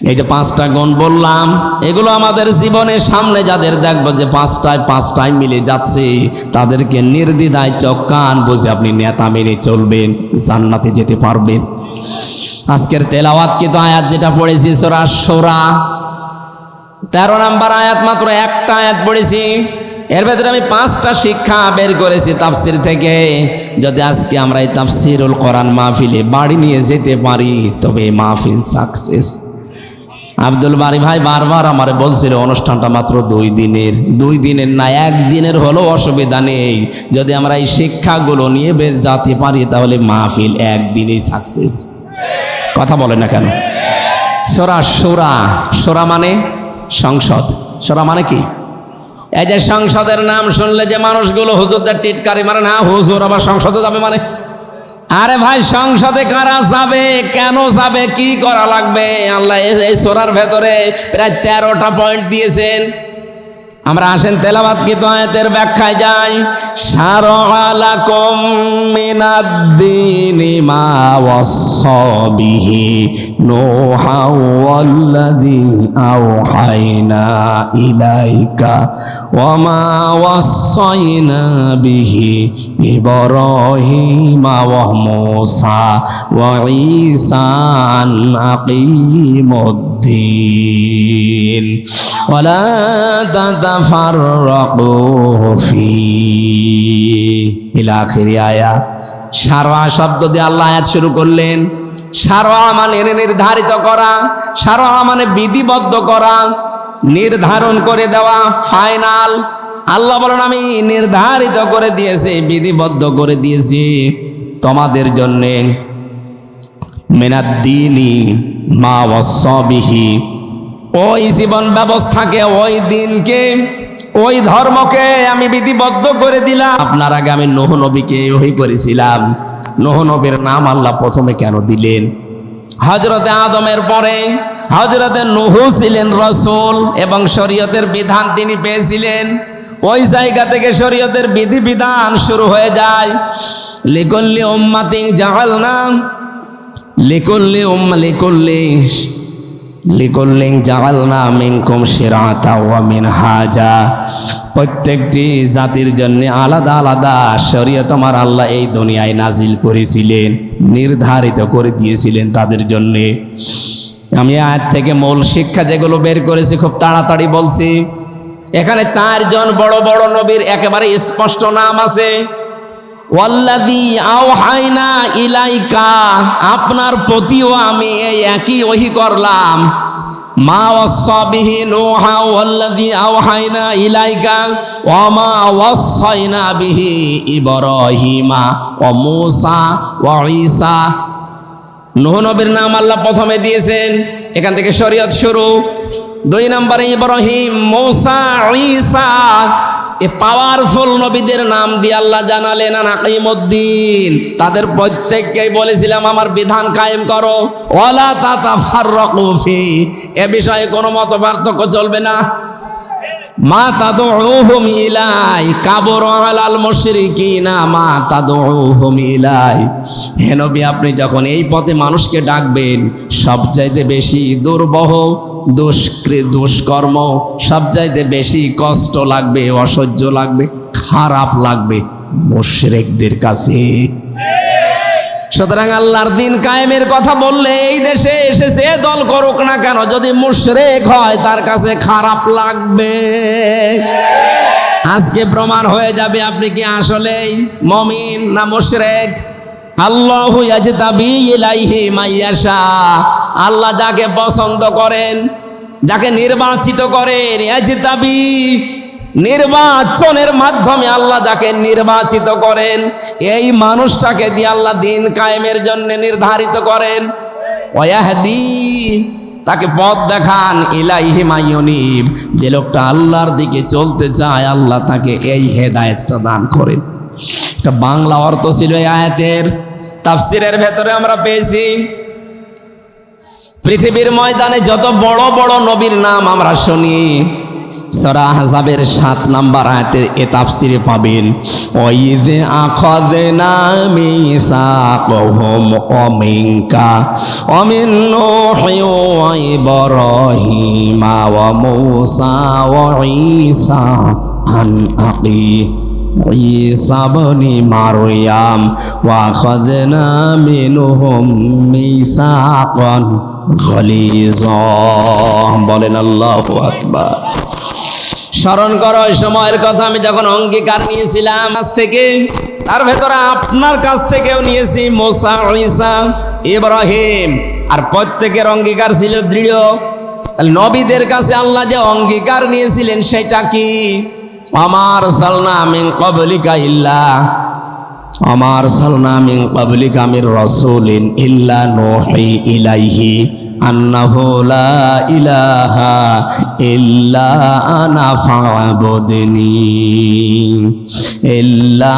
[SPEAKER 2] এই যে 5টা গুণ বললাম, এগুলো আমাদের জীবনের সামনে যাদের দেখবো যে 5টায় মিলে যাচ্ছে, তাদেরকে নির্দ্বিধায় চোখ কান বুঝে আপনি নেতা মেনে চলবেন, জান্নাতে যেতে পারবেন। আজকের তেলাওয়াতকৃত আয়াত যেটা পড়েছি সূরা শূরা 13 নাম্বার আয়াত, মাত্র একটা আয়াত পড়েছি। এর ভেতরে আমি 5টা শিক্ষা বের করেছি তাফসির থেকে। যদি আজকে আমরা এই তাফসিরুল কোরআন মাহফিলে বাড়ি নিয়ে যেতে পারি, তবে এই মাহফিল সাকসেস। আব্দুল বারি ভাই বারবার আমারে বলছিল অনুষ্ঠানটা মাত্র 2 দিনের। 2 দিনের না, 1 দিনের হলেও অসুবিধা নেই। যদি আমরা এই শিক্ষাগুলো নিয়ে বের যেতে পারি, তাহলে মাহফিল 1 দিনেই সাকসেস। কথা বলে না কেন? সূরা শূরা, শূরা মানে সংসদ। শূরা মানে কি? এই যে সংসদের নাম শুনলে যে মানুষগুলো হুজুরদের টিটকারি মারে, না হুজুর আবার সংসদে যাবে মানে? আরে ভাই, সংসদে কারা যাবে, কেন যাবে, কি করা লাগবে? আল্লাহ এই সূরার ভেতরে প্রায় 13টা পয়েন্ট দিয়েছেন। আমরা আসেন তেলাওয়াতকৃত আয়াতের ব্যাখ্যায় যাই। শারআ লাকুম মিনাদ-দীনি মা ওয়াসসা বিহি নূহা ওয়াল্লাযী আওহাইনা ইলাইকা ওয়া মা ওয়াসাইনা বিহি ইব্রাহিমা ওয়া মূসা ওয়া ঈসা আন আকিমুদ্দীন ওয়া লা তাতাফাররাকু ফীহি ইলা আখিরি আয়াত। শারআ শব্দ দিয়ে আল্লাহ আয়াত শুরু করলেন। শারআ মানে নির্ধারিত করা, শারআ মানে বিধিবদ্ধ করা, নির্ধারণ করে দেওয়া, ফাইনাল। আল্লাহ বলেন, আমি নির্ধারিত করে দিয়েছি, বিধিবদ্ধ করে দিয়েছি তোমাদের জন্য। মিনাদ-দীনি মা ওয়াসসা বিহি, ওই জীবন ব্যবস্থাকে, ওই দিনকে, ওই ধর্মকে আমি বিধিবদ্ধ করে দিলাম। আপনার আগে আমি নূহ নবীকে ওহী করেছিলাম। নূহ নবীর নাম আল্লাহ প্রথমে কেন দিলেন? হযরতে আদমের পরে হযরতে নূহ ছিলেন রাসূল এবং শরীয়তের বিধান তিনি পেয়েছিলেন। ওই জায়গা থেকে শরীয়তের বিধিবিধান শুরু হয়ে যায়। লিকুল্লি উম্মাতিন জাআলনা লিকুল্লি লিকুল্লিন জাআলনা মিনকুম শিরআতা ওয়া মিনহাজা, প্রত্যেকটি জাতির জন্য আলাদা আলাদা শরীয়ত আমার আল্লাহ এই দুনিয়ায় নাজিল করেছিলেন, নির্ধারিত করে দিয়েছিলেন তাদের জন্য। আমি আয়াত থেকে মূল শিক্ষা যেগুলো বের করেছি খুব তাড়াতাড়ি বলছি। এখানে 4 জন বড় বড় নবীর একেবারে স্পষ্ট নাম আছে। ওয়াল্লাযী আওহাইনা ইলাইকা, আপনার প্রতিও আমি এই একই ওহী করলাম। মা ওয়াসা বিহি নূহা ওয়াল্লাযী আওহাইনা ইলাইকা ওয়া মা ওয়াসাইনা বিহি ইব্রাহিমা ওয়া মূসা ওয়া ঈসা। নূহ নবীর নাম আল্লাহ প্রথমে দিয়েছেন, এখান থেকে শরীয়ত শুরু। 2 নম্বরে ইব্রাহিম, মূসা, ঈসা, এই পাওয়ারফুল নবীদের নাম দিয়ে আল্লাহ জানালেন আনাকিমুদ্দিন, তাদের প্রত্যেককেই বলেছিলাম আমার বিধান কায়েম করো। ওয়ালা তাতাফাররাকু ফি, এ বিষয়ে কোনো মতপার্থক্য চলবে না। মা তাদউহুম ইলাই কাবর আলাল মুশরিকিনা মা তাদউহুম ইলাই। হে নবী, আপনি যখন এই পথে মানুষকে ডাকবেন, সবচাইতে বেশি দুর্বহ দুষ্কর্ম, সবচাইতে বেশি কষ্ট লাগবে, অসহ্য লাগবে, খারাপ লাগবে মুশরিকদের কাছে। সুতরাং আল্লাহর দিন কায়েমের কথা বললে এই দেশে এসেছে দল করুক না কেন, যদি মুশরিক হয় তার কাছে খারাপ লাগবে। আজকে প্রমাণ হয়ে যাবে আপনি কি আসলেই মুমিন না মুশরিক। আল্লাহু ইয়াজতাবি ইলাইহি মাইয়াশা, আল্লাহ যাকে পছন্দ করেন, যাকে নির্বাচিত করেন, ইয়াজতাবি, নির্বাচনের মাধ্যমে আল্লাহ যাকে নির্বাচিত করেন, এই মানুষটাকে দিয়ে আল্লাহ দিন কায়েমের জন্য নির্ধারিত করেন। ওয়াহদি, তাকে পথ দেখান। ইলাইহি মাইয়ুনিব, যে লোকটা আল্লাহর দিকে চলতে চায় আল্লাহ তাকে এই হেদায়েতটা দান করেন। এটা বাংলা অর্থ ছিল এই আয়াতের। তাফসিরের ভেতরে আমরা পেয়েছি পৃথিবীর ময়দানে যত বড় বড় নবীর নাম আমরা শুনি, সূরা আহজাবের 7 নম্বর আয়াতের এ তাফসিরে পাবেন, ওয়াইয আখাযনা মিসাকাহুম ওয়া মিনকা ওয়া মিন নূহি ওয়া ইব্রাহিম ওয়া মূসা ওয়া ঈসা আন আকি ঈসা ইবনে মারইয়াম ওয়া আখাযনা মিনহুম মিসাকান গালিযা। বলেন আল্লাহু আকবার। স্মরণ করো ওই সময়ের কথা, আমি যখন অঙ্গীকার নিয়েছিলাম আজ থেকে, তার ভেতরে আপনার কাছ থেকেও নিয়েছি মূসা, ঈসা, ইব্রাহিম, আর প্রত্যেকের অঙ্গীকার ছিল দৃঢ়। নবীদের কাছে আল্লাহ যে অঙ্গীকার নিয়েছিলেন সেটা কি? আমার সালনা মিন ক্বাবলিকা ইল্লা, আমার সালনা মিন ক্বাবলিকা মির রাসূলিন ইল্লা নূহি ইলাইহি আন্নাহু লা ইলাহা ইল্লা আনা ফা'বুদনি ইল্লা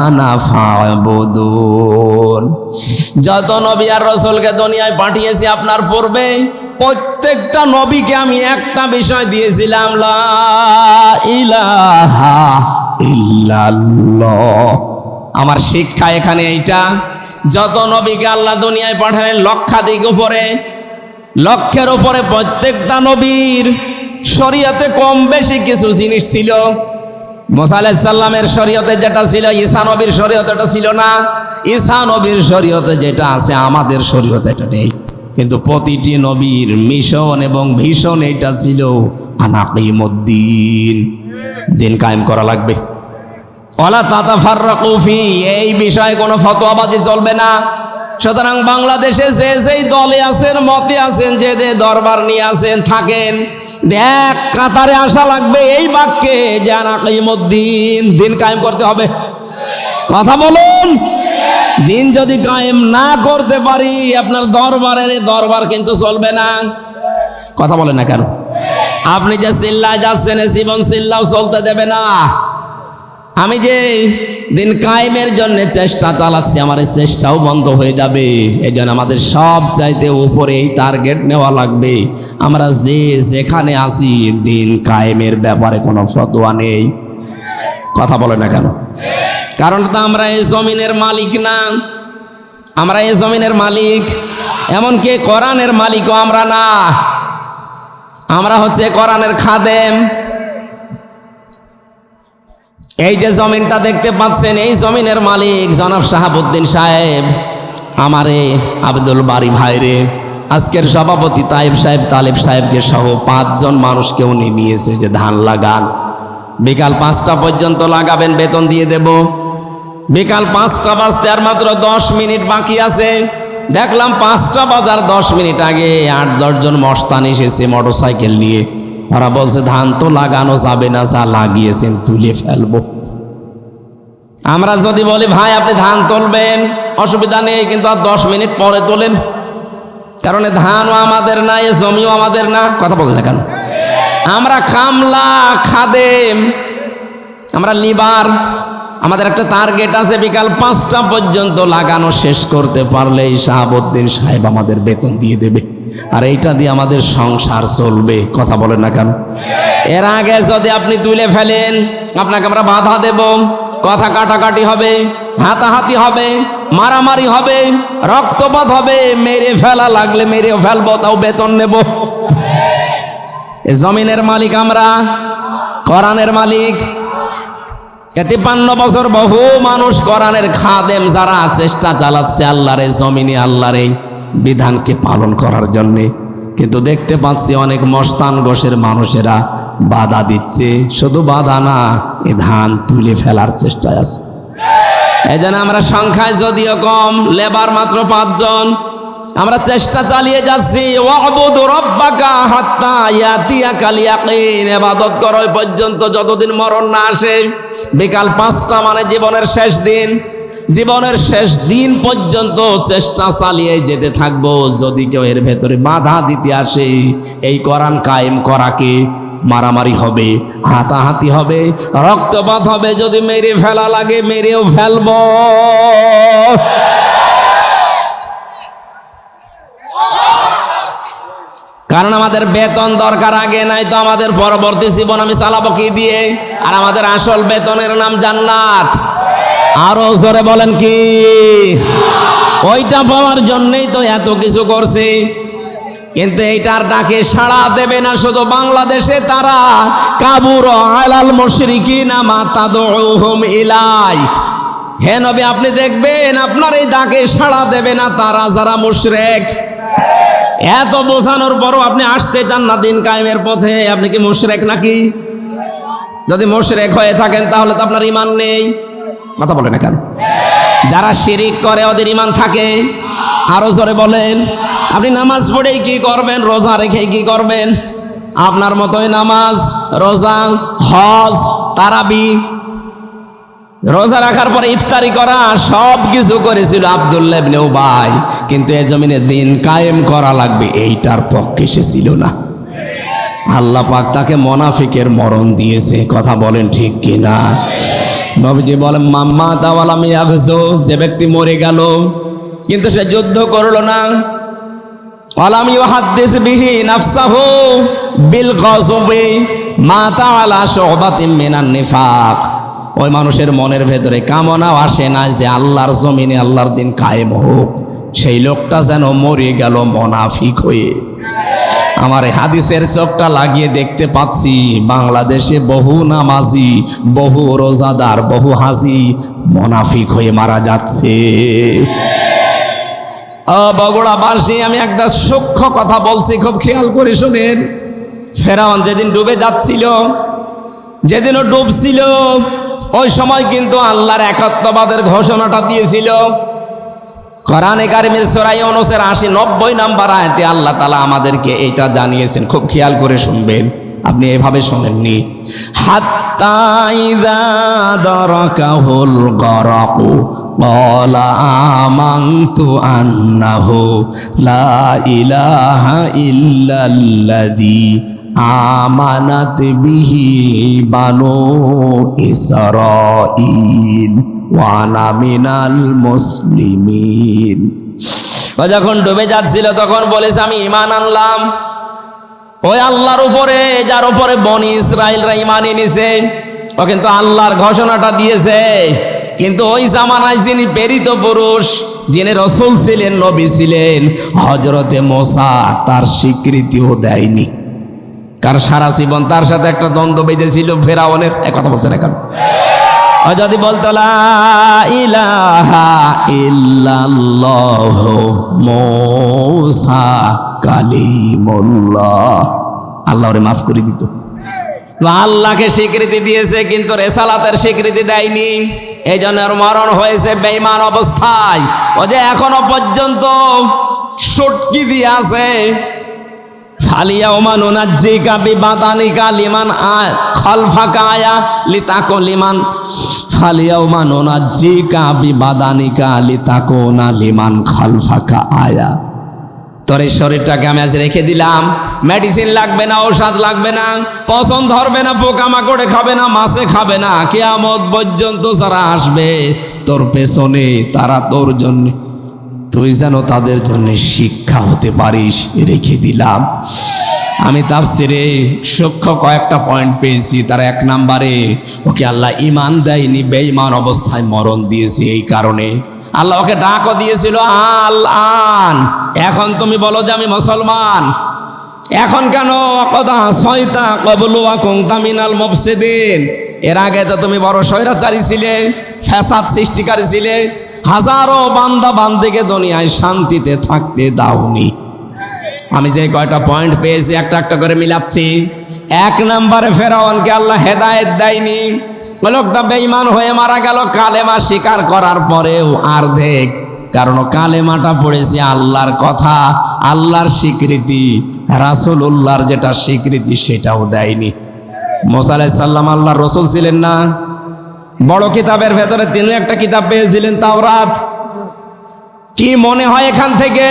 [SPEAKER 2] আনা ফা'বুদুন। যত নবী আর রাসূলকে দুনিয়ায় পাঠিয়েছি আপনার পূর্বে, প্রত্যেকটা নবীকে আমি একটা বিষয় দিয়েছিলাম, লা ইলাহা ইল্লাল্লাহ। আমার শিক্ষা এখানে এইটা। যত নবীকে আল্লাহ দুনিয়ায় পাঠালেন লক্ষাধিক উপরে, লক্ষের উপরে, প্রত্যেকটা নবীর শরীয়তে কম বেশি কিছু জিনিস ছিল। মুসা আলাইহিস সালামের শরীয়তে যেটা ছিল ঈসা নবীর শরীয়তে এটা ছিল না, ঈসা নবীর শরীয়তে যেটা আছে আমাদের শরীয়তে এটা নেই। কিন্তু প্রতিটি নবীর মিশন এবং ভীষণ এটা ছিল আনাকিমুদ্দিন, দিন কায়েম করা লাগবে। ওয়ালা তাতাফাররাকু ফি, এই বিষয়ে কোনো ফতোয়াবাজি চলবে না। সুতরাং বাংলাদেশে যে যেই দলে আছেন, মতে আছেন, যে যে দরবার নিয়ে আছেন, থাকেন, এক কাতারে আসা লাগবে এই বাক্যে যে আনাকিমুদ্দিন, দিন কায়েম করতে হবে। কথা বলুন। দিন যদি কায়েম না করতে পারি, আপনার দরবারের দরবার কিন্তু চলবে না। কথা বলেন না কেন? আপনি যে চিল্লায় যাচ্ছেন, জীবন চিল্লাও চলতে দেবে না। আমি যে দিন কায়েমের জন্য চেষ্টা চালাচ্ছি, আমার এই চেষ্টাও বন্ধ হয়ে যাবে। এই জন্য আমাদের সব চাইতে উপরে এই টার্গেট নেওয়া লাগবে, আমরা যে যেখানে আসি দিন কায়েমের ব্যাপারে কোনো ফতোয়া নেই। কথা বলে না কেন? কারণ তো আমরা এই জমিনের মালিক না, আমরা এই জমিনের মালিক, এমনকি কোরআনের মালিকও আমরা না। আমরা হচ্ছে কোরআনের খাদেম। এই যে জমিনটা দেখতে পাচ্ছেন, এই জমিনের মালিক জনাব শাহাবুদ্দিন সাহেব, আমারে আব্দুল বারি ভাইরে, আজকের সভাপতি তাইব সাহেব, তালেব সাহেবকে সহ 5 জন মানুষকে উনি নিয়েছে যে ধান লাগান, বিকাল 5টা পর্যন্ত লাগাবেন, বেতন দিয়ে দেব। বিকাল 5টা বাজতে আর মাত্র 10 মিনিট বাকি আছে। দেখলাম 5টা বাজার 10 মিনিট আগে 8-10 জন মস্তান এসেছে মোটরসাইকেল নিয়ে। ওরা বলছে ধান তো লাগানো যাবে না, যা লাগিয়েছেন তুলে ফেলবো। আমরা যদি বলি ভাই আপনি ধান তুলবেন, অসুবিধা নেই, কিন্তু আর 10 মিনিট পরে তোলেন, কারণ ধানও আমাদের না, এ জমিও আমাদের না। কথা বলেন না কেন? আমরা কামলা, খাদেম, আমরা লিবার। আমাদের একটা টার্গেট আছে, বিকাল 5টা পর্যন্ত লাগানো শেষ করতে পারলেই শাহাবুদ্দিন সাহেব আমাদের বেতন দিয়ে দেবে, আর এইটা দিয়ে আমাদের সংসার চলবে। কথা বলেন না কেন? এর আগে যদি আপনি তুলে ফেলেন, আপনাকে আমরা বাধা দেব, কথা কাটাকাটি হবে, হাতাহাতি হবে, মারামারি হবে, রক্তপাত হবে, মেরে ফেলা লাগলে মেরেও ফেলবো, তাও বেতন নেব। এ জমিনের মালিক আমরা, কোরআনের মালিক। 53 বছর বহু মানুষ কোরআনের খাদেম যারা চেষ্টা চালাচ্ছে আল্লাহর জমিনে, আল্লাহর এই বিধানকে পালন করার জন্য, কিন্তু দেখতে পাচ্ছি অনেক মস্তান গোশের মানুষেরা বাধা দিচ্ছে। শুধু বাধা না, এ ধান তুলে ফেলার চেষ্টায় আছে। এই জন্য আমরা সংখ্যায় যদিও কম, লেবার মাত্র 5 জন, আমরা চেষ্টা চালিয়ে যাচ্ছি। ওয়াবুদ রাব্বাকা হাত্তা ইয়াতিয়াকাল ইয়াকিন, ইবাদত করো ওই পর্যন্ত যতদিন মরণ না আসে। বিকাল 5টা মানে জীবনের শেষ দিন, জীবনের শেষ দিন পর্যন্ত চেষ্টা চালিয়ে যেতে থাকবো। যদি কেউ এর ভেতরে বাধা দিতে আসে, এই কোরআন কায়েম করাকে মারামারি হবে, হাতাহাতি হবে, রক্তপাত হবে, যদি মেরে ফেলা লাগে মেরেও ফেলবো। কারণ আমাদের বেতন দরকার আগে, নাই তো আমাদের পরবর্তী জীবন আমি চালাবো কি দিয়ে? আর আমাদের আসল বেতনের নাম জান্নাত। আরো জোরে বলেন কি? ওইটা পাওয়ার জন্যই তো এত কিছু করছি, কিন্তু এইটার ডাকে সাড়া দেবে না শুধু বাংলাদেশে, তারা কাবুর আলাল মুশরিকিনা মা তাদউহুম ইলাই। হে নবী, আপনি দেখবেন আপনার এই ডাকে সাড়া দেবে না তারা যারা মুশরিক। এত বোঝানোর পরও আপনি আসতে চান না দিন কায়েমের পথে, আপনি কি মুশরিক নাকি? যদি মুশরিক হয়ে থাকেন তাহলে তো আপনার ঈমান নেই। কথা বলেন না কেন? যারা শিরিক করে ওদের ঈমান থাকে। আরো জোরে বলেন। আপনি নামাজ পড়েই কি করবেন, রোজা রেখে কি করবেন? আপনার মতোই নামাজ, রোজা, হজ, তারাবি, রোজা রাখার পরে ইফতারি করা, সব কিছু করেছিল আব্দুল্লাহ ইবনে উবাই, কিন্তু এই জমিনে দিন কায়েম করা লাগবে এইটার পক্ষে সে ছিল না। আল্লাহ পাক তাকে মুনাফিকের মরণ দিয়েছে। কথা বলেন ঠিক কিনা? নবীজি বলেন মাম্মা তাওয়ালাম ইয়াগজু, যে ব্যক্তি মরে গেল কিন্তু সে যুদ্ধ করলো না, ওয়ালাম ইউহাদ্দিস বিহি নাফসাহু বিল গাযবি মাতা আলা শুবাতিন মিনান নিফাক, ওই মানুষের মনের ভেতরে কামনাও আসে না যে আল্লাহর জমিনে আল্লাহর দিন কায়েম হোক, সেই লোকটা যেন মরে গেল মুনাফিক হয়ে। আমার হাদিসের চোখটা লাগিয়ে দেখতে পাচ্ছি বাংলাদেশে বহু নামাজি, বহু রোজাদার, বহু হাজি মুনাফিক হয়ে মারা যাচ্ছে। বগুড়াবাসী, আমি একটা সূক্ষ্ম কথা বলছি, খুব খেয়াল করে শুনেন। ফেরাউন যেদিন ডুবে যাচ্ছিল, যেদিনও ডুবছিল, ওই সময় কিন্তু আল্লাহর একাত্মবাদের ঘোষণাটা দিয়েছিল। কোরআনে কারিমের সূরা ইউনূসের 80-90 নম্বর আয়াতে আল্লাহ তাআলা আমাদেরকে এটা জানিয়েছেন। খুব খেয়াল করে শুনবেন, আপনি এভাবে শুনেননি। হাত্তা ইযা দারাকাহুল গরাকু ক্বালা আমানতু আন্নাহু লা ইলাহা ইল্লাল্লাযী আমানাত বিহি বানু ইসরাঈল ওয়া আনা মিনাল মুসলিমিন। ও যখন ডুবে যাচ্ছিল তখন বলেছে আমি ঈমান আনলাম ওই আল্লাহর উপরে, যার উপরে বনি ইসরাঈলরা ঈমান এনেছে। ও কিন্তু আল্লাহর ঘোষণাটা দিয়েছে, কিন্তু ওই জামানায় যিনি প্রেরিত পুরুষ, যিনি রাসূল ছিলেন, নবী ছিলেন, হযরতে মুসা, তার স্বীকৃতিও দেয়নি। কার সারা জীবন তার সাথে একটা দ্বন্দ্ব বেঁধেছিল ফেরাউনের, এক কথা বলছে না কেন? ও যদি বলতো লা ইলাহা ইল্লাল্লাহ মুসা কালিমুল্লাহ, আল্লাহ ওরে মাফ করে দিত। আল্লাহকে স্বীকৃতি দিয়েছে কিন্তু রেসালাতের স্বীকৃতি দেয়নি, এই জন্য ওর মরণ হয়েছে বেঈমান অবস্থায়। ও যে এখনো পর্যন্ত সটকি দিয়ে আছে। ফালিয়াউমা নুনাজ্জিকা বিবাদানিকা লিমান খালফাকা আয়া লিতাকুন লিমান, ফালিয়াউমা নুনাজ্জিকা বিবাদানিকা লিতাকুনা লিমান খালফাকা আয়া। তোর এই শরীরটাকে আমি আজ রেখে দিলাম, মেডিসিন লাগবে না, ঔষধ লাগবে না, পছন্দ ধরবে না, পোকামাকড়ে খাবে না, মাছে খাবে না, কিয়ামত পর্যন্ত যারা আসবে তোর পেছনে তারা তোর জন্য, তুই যেন তাদের জন্য শিক্ষা হতে পারিস, রেখে দিলাম। আমি তাফসিরে সূক্ষ্ম কয়েকটা পয়েন্ট পেয়েছি। তার এক নম্বরে ওকে আল্লাহ ঈমান দেয়নি, বেঈমান অবস্থায় মরণ দিয়েছে। এই কারণে আল্লাহ ওকে ডাকও দিয়েছিল, আল আন, এখন তুমি বলো যে আমি মুসলমান। এখন কেন কথা সয়তা কবলু আকুনতা মিনাল মুফসিদিন, এর আগে তো তুমি বড় স্বৈরাচারী ছিলে, ফ্যাসাদ সৃষ্টিকারী ছিলে, হাজারো বান্দা বান্দিকে দুনিয়ায় শান্তিতে থাকতে দাওনি। আমি যে কয়টা পয়েন্ট পেয়েছি একটা একটা করে মিলাচ্ছি। এক নম্বরে ফেরাউনকে আল্লাহ হেদায়েত দেয়নি, লোকটা বেঈমান হয়ে মারা গেল কালেমা স্বীকার করার পরেও। আর দেখ, কারণ কালেমাটা পড়েছে আল্লাহর কথা, আল্লাহর স্বীকৃতি, রাসূলুল্লাহর যেটা স্বীকৃতি সেটাও দেয়নি। মুসা আলাইহিস সালাম আল্লাহর রাসূল ছিলেন না, বড় কিতাবের ভেতরে তিনি একটা কিতাব পেয়েছিলেন, তাওরাত। কি মনে হয় এখান থেকে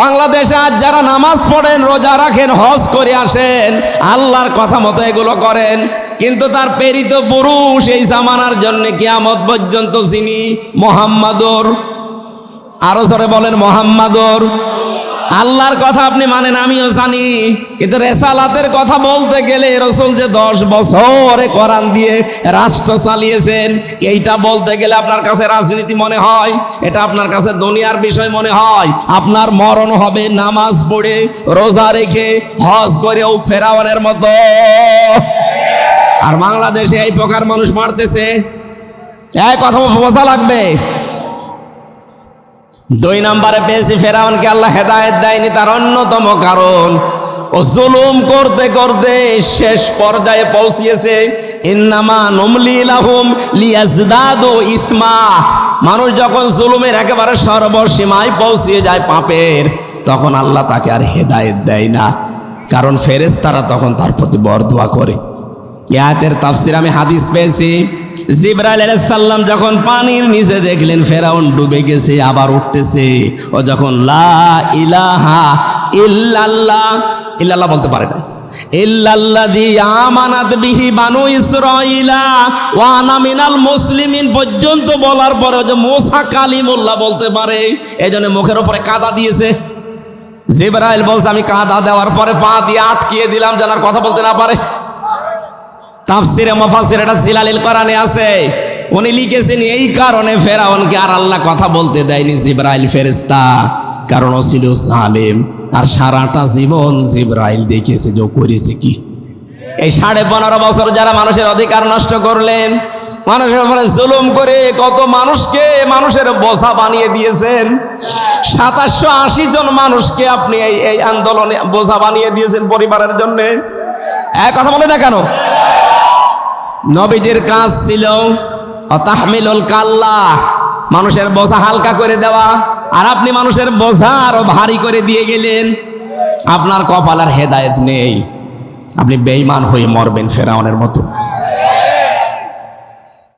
[SPEAKER 2] বাংলাদেশে আজ যারা নামাজ পড়েন, রোজা রাখেন, হজ করে আসেন, আল্লাহর কথা মতো এগুলো করেন, কিন্তু তার প্রেরিত পুরুষ এই জামানার জন্য কিয়ামত পর্যন্ত যিনি মুহাম্মাদুর, আরো জোরে বলেন মুহাম্মাদুর, আল্লাহর কথা আপনি মানেন, আমিও জানি, কিন্তু রেসালাতের কথা বলতে গেলে রাসূল যে 10 বছর কোরআন দিয়ে রাষ্ট্র চালিয়েছেন, এইটা বলতে গেলে আপনার কাছে রাজনীতি মনে হয়, এটা আপনার কাছে দুনিয়ার বিষয় মনে হয়। আপনার মরণ হবে নামাজ পড়ে, রোজা রেখে, হজ করেও ফেরাউনের মতো। আর বাংলাদেশে এই প্রকার মানুষ মারতেছে, এই কথা বোঝা লাগবে। 2 নম্বরে পেয়েছি ফেরাউনকে আল্লাহ হেদায়েত দেয়নি, তার অন্যতম কারণ ও জুলুম করতে করতে শেষ পর্যায়ে পৌঁছিয়েছে। ইন্নামা নুমলি লাহুম লিয়াজদাদু ইসমা, মানুষ যখন জুলুমের একেবারে সর্বসীমায় পৌঁছিয়ে যায় পাপের, তখন আল্লাহ তাকে আর হেদায়েত দেয় না, কারণ ফেরেশতারা তখন তার প্রতি বরদোয়া করে। এই আয়াতের তাফসীর আমি হাদিস পেয়েছি, জিবরাইল আলাইহিস সালাম যখন পানির নিচে দেখলেন ফেরাউন ডুবে গেছে, আবার উঠতেছে, ও যখন লা ইলাহা ইল্লাল্লাহ, ইল্লাল্লাহ বলতে পারে না, ইল্লাল্লাযী আমানাত বিহি বানু ইসরাঈলা ওয়া আনা মিনাল মুসলিমিন পর্যন্ত বলার পরে যে মুসা কালিমুল্লাহ বলতে পারে, এজন্য মুখের উপরে কাদা দিয়েছে। জিবরাইল বলছে আমি কাদা দেওয়ার পরে পা দিয়ে আটকিয়ে দিলাম যেন আর কথা বলতে না পারে। তাফসিরে মুফাসসির এটা জিলালিল কোরআনে আছে, উনি লিখেছেন এই কারণে ফেরাউনকে আর আল্লাহ কথা বলতে দেয়নি জিবরাইল ফেরেশতা, কারণ ও ছিল জালেম। আর সারাটা জীবন জিবরাইল দেখেছে যে করেছে কি। এই 15.5 বছর যারা মানুষের অধিকার নষ্ট করলেন, মানুষের উপরে জুলুম করে কত মানুষকে মানুষের বোঝা বানিয়ে দিয়েছেন। 2780 জন মানুষকে আপনি এই আন্দোলনে বোঝা বানিয়ে দিয়েছেন পরিবারের জন্য। এক কথা বলে না কেন? নবীজির কাজ ছিল তাহমিলুল কাল্লা, মানুষের বোঝা হালকা করে দেওয়া, আর আপনি মানুষের বোঝা আরো ভারী করে দিয়ে গেলেন। আপনার কপাল আর হেদায়েত নেই, আপনি বেঈমান হয়ে মরবেন ফেরাউনের মতো।